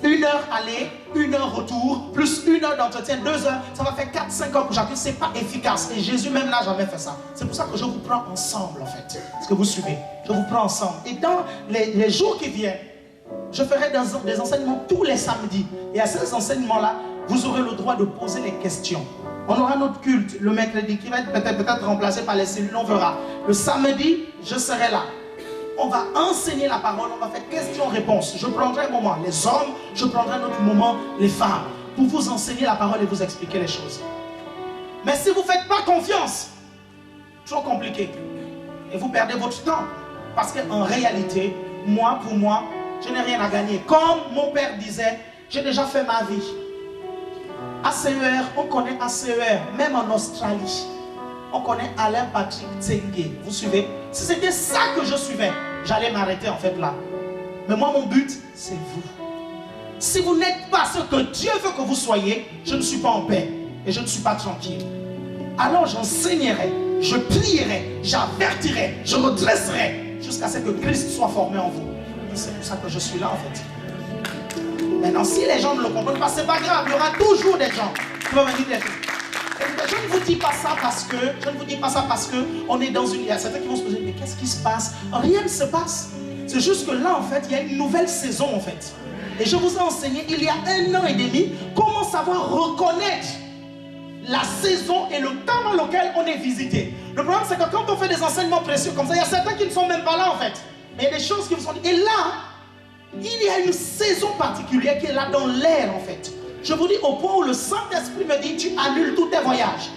1 heure aller, 1 heure retour, plus 1 heure d'entretien, 2 heures, ça va faire 4-5 heures pour chacun, c'est pas efficace. Et Jésus même n'a jamais fait ça. C'est pour ça que je vous prends ensemble en fait. Est-ce que vous suivez? Je vous prends ensemble. Et dans les jours qui viennent, je ferai des enseignements tous les samedis. Et à ces enseignements-là, vous aurez le droit de poser les questions. On aura notre culte le mercredi qui va être peut-être remplacé par les cellules, on verra. Le samedi, je serai là. On va enseigner la parole, on va faire questions-réponses. Je prendrai un moment, les hommes, je prendrai un autre moment, les femmes, pour vous enseigner la parole et vous expliquer les choses. Mais si vous ne faites pas confiance, trop compliqué. Et vous perdez votre temps. Parce qu'en réalité, pour moi, je n'ai rien à gagner. Comme mon père disait, j'ai déjà fait ma vie. ACER, on connaît ACER, même en Australie. On connaît Alain Patrick Tsengue. Vous suivez? Si c'était ça que je suivais, j'allais m'arrêter en fait là. Mais moi, mon but, c'est vous. Si vous n'êtes pas ce que Dieu veut que vous soyez, je ne suis pas en paix et je ne suis pas tranquille. Alors j'enseignerai, je prierai, j'avertirai, je redresserai jusqu'à ce que Christ soit formé en vous. C'est pour ça que je suis là en fait. Maintenant, si les gens ne le comprennent pas, c'est pas grave. Il y aura toujours des gens qui vont venir dire. Je ne vous dis pas ça parce que on est dans une... Il y a certains qui vont se poser, mais qu'est-ce qui se passe? Rien ne se passe. C'est juste que là, en fait, il y a une nouvelle saison, en fait. Et je vous ai enseigné, il y a 1 an et demi, comment savoir reconnaître la saison et le temps dans lequel on est visité. Le problème, c'est que quand on fait des enseignements précieux comme ça, il y a certains qui ne sont même pas là, en fait. Mais il y a des choses qui vous sont dites. Et là, il y a une saison particulière qui est là dans l'air, en fait. Je vous dis au point où le Saint-Esprit me dit, tu annules tous tes voyages.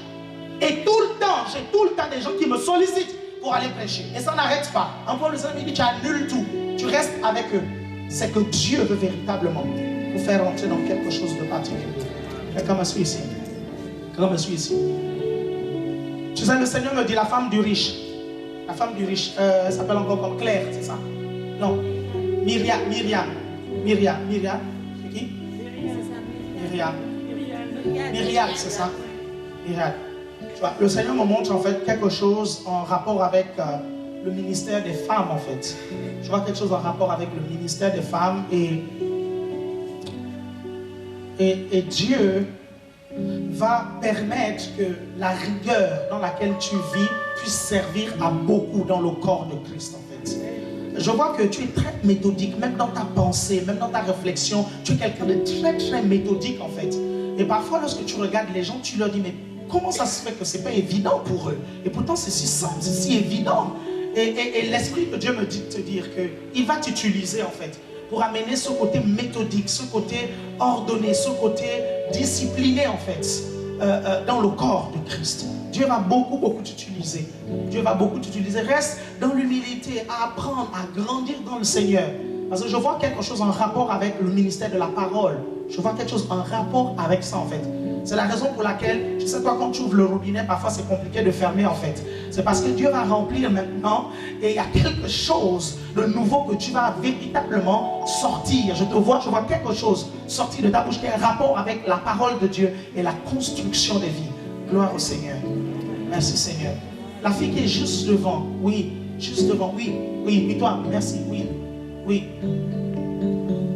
Et tout le temps, j'ai tout le temps des gens qui me sollicitent pour aller prêcher. Et ça n'arrête pas. Encore le Seigneur me dit, tu annules tout. Tu restes avec eux. C'est que Dieu veut véritablement vous faire entrer dans quelque chose de particulier. Quelqu'un me suit ici. Quelqu'un me suit ici. Tu sais, le Seigneur me dit, la femme du riche. La femme du riche, elle s'appelle encore comme Claire, c'est ça? Non. Myriam. C'est qui? Myriam, c'est ça? Myriam. Tu vois, le Seigneur me montre en fait quelque chose en rapport avec le ministère des femmes en fait. Je vois quelque chose en rapport avec le ministère des femmes et Dieu va permettre que la rigueur dans laquelle tu vis puisse servir à beaucoup dans le corps de Christ en fait. Je vois que tu es très méthodique, même dans ta pensée, même dans ta réflexion, tu es quelqu'un de très méthodique en fait. Et parfois lorsque tu regardes les gens, tu leur dis mais comment ça se fait que ce n'est pas évident pour eux? Et pourtant c'est si simple, c'est si évident. Et l'Esprit de Dieu me dit de te dire qu'il va t'utiliser en fait pour amener ce côté méthodique, ce côté ordonné, ce côté discipliné en fait dans le corps de Christ. Dieu va beaucoup t'utiliser. Dieu va beaucoup t'utiliser. Reste dans l'humilité, à apprendre, à grandir dans le Seigneur. Parce que je vois quelque chose en rapport avec le ministère de la parole. Je vois quelque chose en rapport avec ça en fait. C'est la raison pour laquelle, tu sais toi, quand tu ouvres le robinet, parfois c'est compliqué de fermer en fait. C'est parce que Dieu va remplir maintenant et il y a quelque chose de nouveau que tu vas véritablement sortir. Je te vois, je vois quelque chose sortir de ta bouche qui a un rapport avec la parole de Dieu et la construction des vies. Gloire au Seigneur. Merci Seigneur. La fille qui est juste devant, oui, juste devant, oui, toi, merci, oui.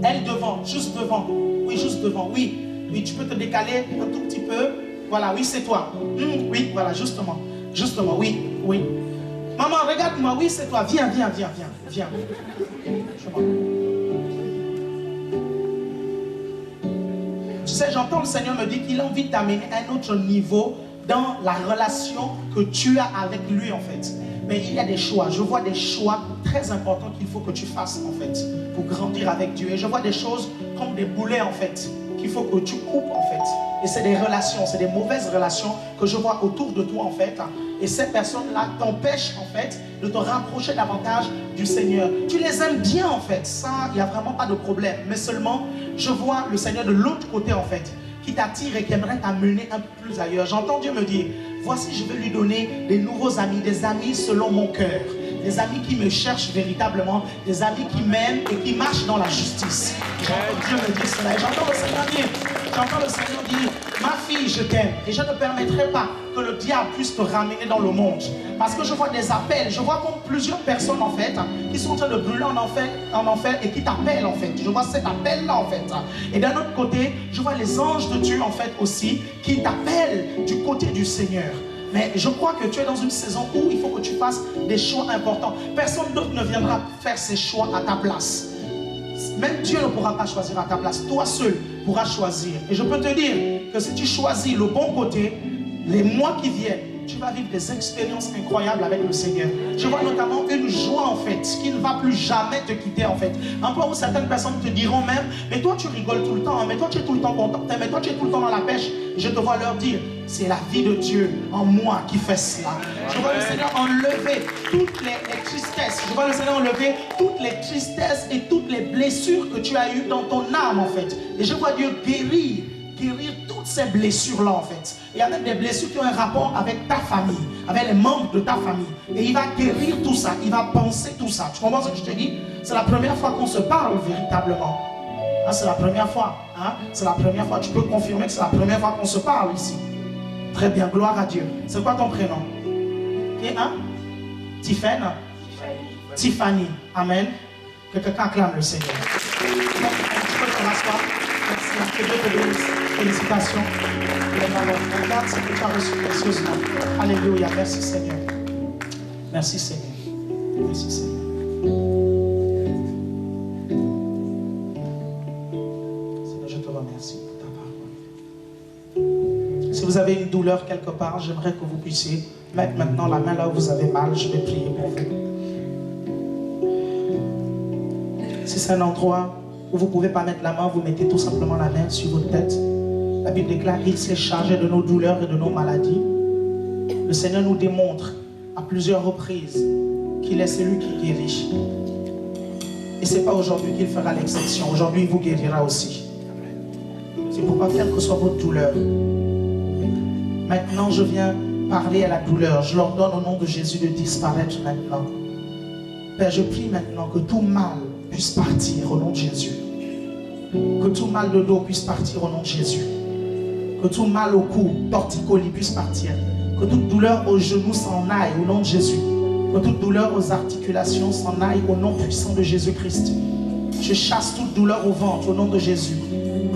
Elle devant, juste devant, oui, tu peux te décaler un tout petit peu, voilà, oui, c'est toi, oui, voilà, justement, oui. Maman, regarde-moi, oui, c'est toi, viens. Tu sais, j'entends le Seigneur me dire qu'il a envie de t'amener à un autre niveau dans la relation que tu as avec lui en fait. Mais il y a des choix, je vois des choix très importants qu'il faut que tu fasses en fait pour grandir avec Dieu. Et je vois des choses comme des boulets en fait qu'il faut que tu coupes en fait. Et c'est des relations, c'est des mauvaises relations que je vois autour de toi en fait. Et ces personnes-là t'empêchent en fait de te rapprocher davantage du Seigneur. Tu les aimes bien en fait, ça, il n'y a vraiment pas de problème. Mais seulement, je vois le Seigneur de l'autre côté en fait, qui t'attire et qui aimerait t'amener un peu plus ailleurs. J'entends Dieu me dire, voici je vais lui donner des nouveaux amis, des amis selon mon cœur, des amis qui me cherchent véritablement, des amis qui m'aiment et qui marchent dans la justice. J'entends Dieu me dire cela et j'entends le Seigneur dire, ma fille je t'aime et je ne permettrai pas que le diable puisse te ramener dans le monde. Parce que je vois des appels, je vois comme plusieurs personnes en fait qui sont en train de brûler en enfer et qui t'appellent en fait. Je vois cet appel là en fait. Et d'un autre côté, je vois les anges de Dieu en fait aussi qui t'appellent du côté du Seigneur. Mais je crois que tu es dans une saison où il faut que tu fasses des choix importants. Personne d'autre ne viendra faire ses choix à ta place. Même Dieu ne pourra pas choisir à ta place. Toi seul pourras choisir. Et je peux te dire que si tu choisis le bon côté, les mois qui viennent, tu vas vivre des expériences incroyables avec le Seigneur. Je vois notamment une joie en fait, qui ne va plus jamais te quitter en fait. Un point où certaines personnes te diront même, mais toi tu rigoles tout le temps, mais toi tu es tout le temps content, mais toi tu es tout le temps dans la pêche. Je te vois leur dire, c'est la vie de Dieu en moi qui fait cela. Je vois le Seigneur enlever toutes les tristesses. Je vois le Seigneur enlever toutes les tristesses et toutes les blessures que tu as eues dans ton âme en fait. Et je vois Dieu guérir toutes ces blessures-là en fait. Il y a même des blessures qui ont un rapport avec ta famille, avec les membres de ta famille. Et il va guérir tout ça, il va penser tout ça. Tu comprends ce que je te dis? C'est la première fois qu'on se parle véritablement. Hein, c'est la première fois. Hein? C'est la première fois. Tu peux confirmer que c'est la première fois qu'on se parle ici. Très bien, gloire à Dieu. C'est quoi ton prénom? Okay, hein? Tiffany. Amen. Que quelqu'un acclame le Seigneur. Tu peux te rasseoir. Merci. Que Dieu te bénisse. Félicitations. Regarde ce que tu as reçu précieusement. Alléluia. Merci Seigneur. Merci Seigneur. Merci Seigneur. Seigneur, je te remercie pour ta parole. Si vous avez une douleur quelque part, j'aimerais que vous puissiez mettre maintenant la main là où vous avez mal. Je vais prier pour vous. Si c'est un endroit où vous ne pouvez pas mettre la main, vous mettez tout simplement la main sur votre tête. La Bible déclare qu'il s'est chargé de nos douleurs et de nos maladies. Le Seigneur nous démontre à plusieurs reprises qu'il est celui qui guérit. Et ce n'est pas aujourd'hui qu'il fera l'exception. Aujourd'hui, il vous guérira aussi. C'est pourquoi, quelle que soit votre douleur, maintenant je viens parler à la douleur. Je leur donne au nom de Jésus de disparaître maintenant. Père, je prie maintenant que tout mal puisse partir au nom de Jésus. Que tout mal de dos puisse partir au nom de Jésus. Que tout mal au cou, torticolis puisse partir. Que toute douleur aux genoux s'en aille au nom de Jésus. Que toute douleur aux articulations s'en aille au nom puissant de Jésus-Christ. Je chasse toute douleur au ventre au nom de Jésus.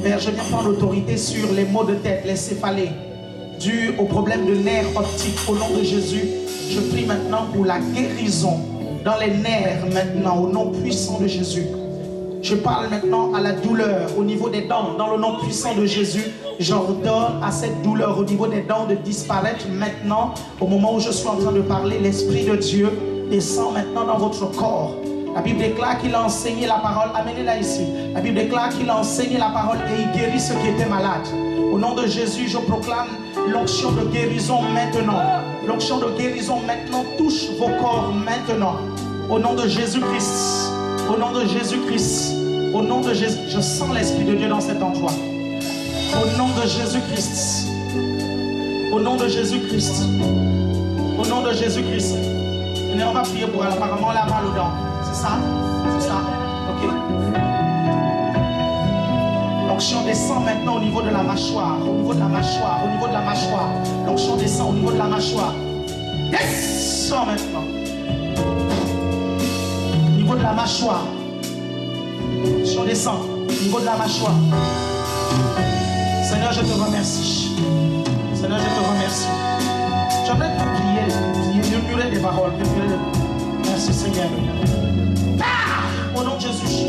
Père, je viens prendre l'autorité sur les maux de tête, les céphalées, dus aux problèmes de nerfs optiques au nom de Jésus. Je prie maintenant pour la guérison dans les nerfs maintenant au nom puissant de Jésus. Je parle maintenant à la douleur au niveau des dents dans le nom puissant de Jésus. J'ordonne à cette douleur au niveau des dents de disparaître maintenant. Au moment où je suis en train de parler, l'Esprit de Dieu descend maintenant dans votre corps. La Bible déclare qu'il a enseigné la parole. Amenez-la ici. La Bible déclare qu'il a enseigné la parole et il guérit ceux qui étaient malades. Au nom de Jésus, je proclame l'onction de guérison maintenant. L'onction de guérison maintenant touche vos corps maintenant. Au nom de Jésus-Christ. Au nom de Jésus-Christ. Au nom de Jésus. Je sens l'Esprit de Dieu dans cet endroit. Au nom de Jésus-Christ. Au nom de Jésus-Christ. Au nom de Jésus-Christ. Et on va prier pour elle. Apparemment, elle a mal aux dents. C'est ça? C'est ça? Ok. L'onction descend maintenant au niveau de la mâchoire. Au niveau de la mâchoire. Au niveau de la mâchoire. L'onction descend au niveau de la mâchoire. Descend maintenant. Au niveau de la mâchoire. L'onction descend. Au niveau de la mâchoire. Seigneur, je te remercie. Seigneur, je te remercie. J'aimerais te prier, murmurer des paroles. Merci Seigneur. Au nom de Jésus.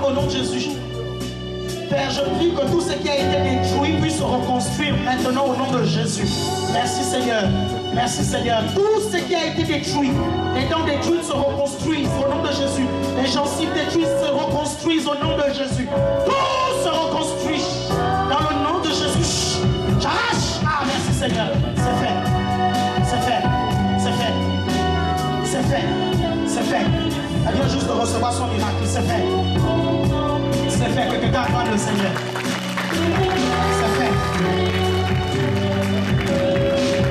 Au nom de Jésus. Père, je prie que tout ce qui a été détruit puisse se reconstruire maintenant au nom de Jésus. Merci Seigneur. Merci Seigneur. Tout ce qui a été détruit, les dents détruites se reconstruisent au nom de Jésus. Les gencives détruites se reconstruisent au nom de Jésus. Tout se reconstruit dans le nom de Jésus. J'arrache. Ah, merci Seigneur. C'est fait. C'est fait. C'est fait. C'est fait. C'est fait. Elle vient juste de recevoir son miracle. C'est fait. C'est fait. Que quelqu'un acclame le Seigneur. C'est fait.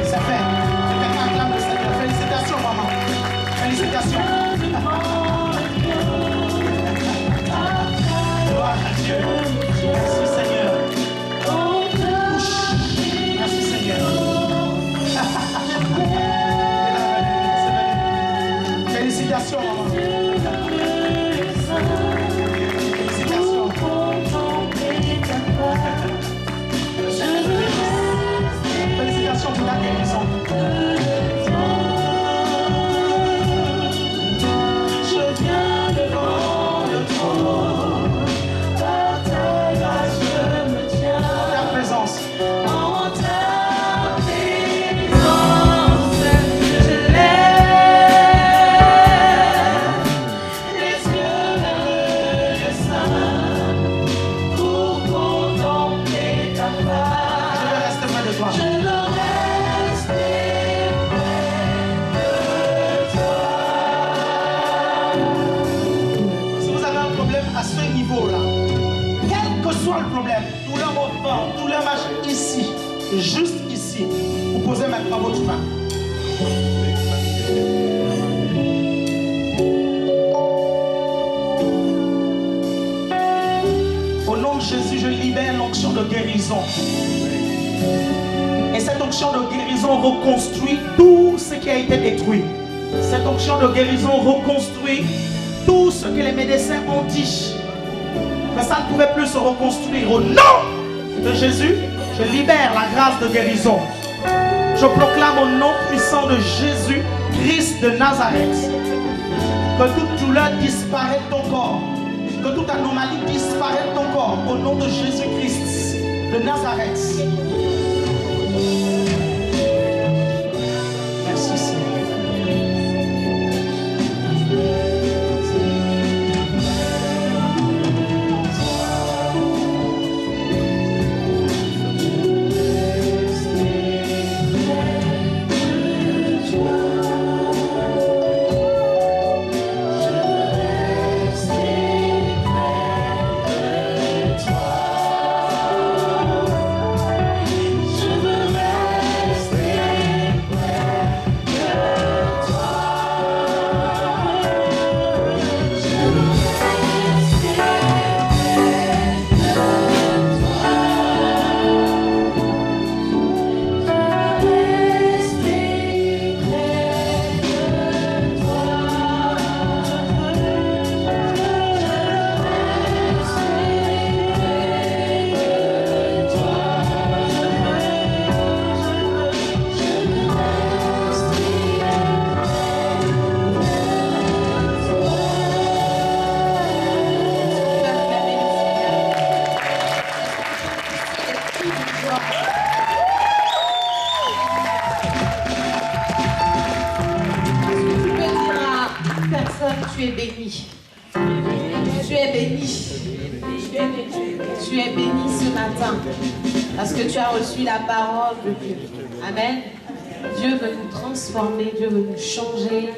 C'est fait. Que quelqu'un acclame le Seigneur. Félicitations, maman. Félicitations. Gloire à Dieu. Merci Seigneur. Touche. Merci Seigneur. Félicitations, maman. Félicitations pour la guérison. Je viens devant le trône. Par ta grâce je me tiens. Ta présence. En ta présence, je lève les yeux vers le sein pour contempler ta face. Je veux rester près de toi. Je veux rester près de toi. Si vous avez un problème à ce niveau-là, quel que soit le problème, douleur au ventre, douleur machin, ici, juste ici, vous posez maintenant votre main. Au nom de Jésus, je libère l'onction de guérison. Et cette onction de guérison reconstruit tout ce qui a été détruit. Cette onction de guérison reconstruit tout ce que les médecins ont dit. que ça ne pouvait plus se reconstruire. Au nom de Jésus, je libère la grâce de guérison. Je proclame au nom puissant de Jésus, Christ de Nazareth, que toute douleur disparaisse de ton corps, que toute anomalie disparaisse de ton corps, au nom de Jésus-Christ de Nazareth. Merci Seigneur. Tu es béni. Tu es béni. Tu es béni ce matin parce que tu as reçu la parole de Dieu. Amen. Dieu veut nous transformer, Dieu veut nous changer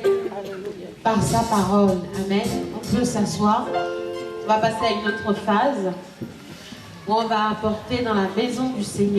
par sa parole. Amen. On peut s'asseoir. On va passer à une autre phase où on va apporter dans la maison du Seigneur.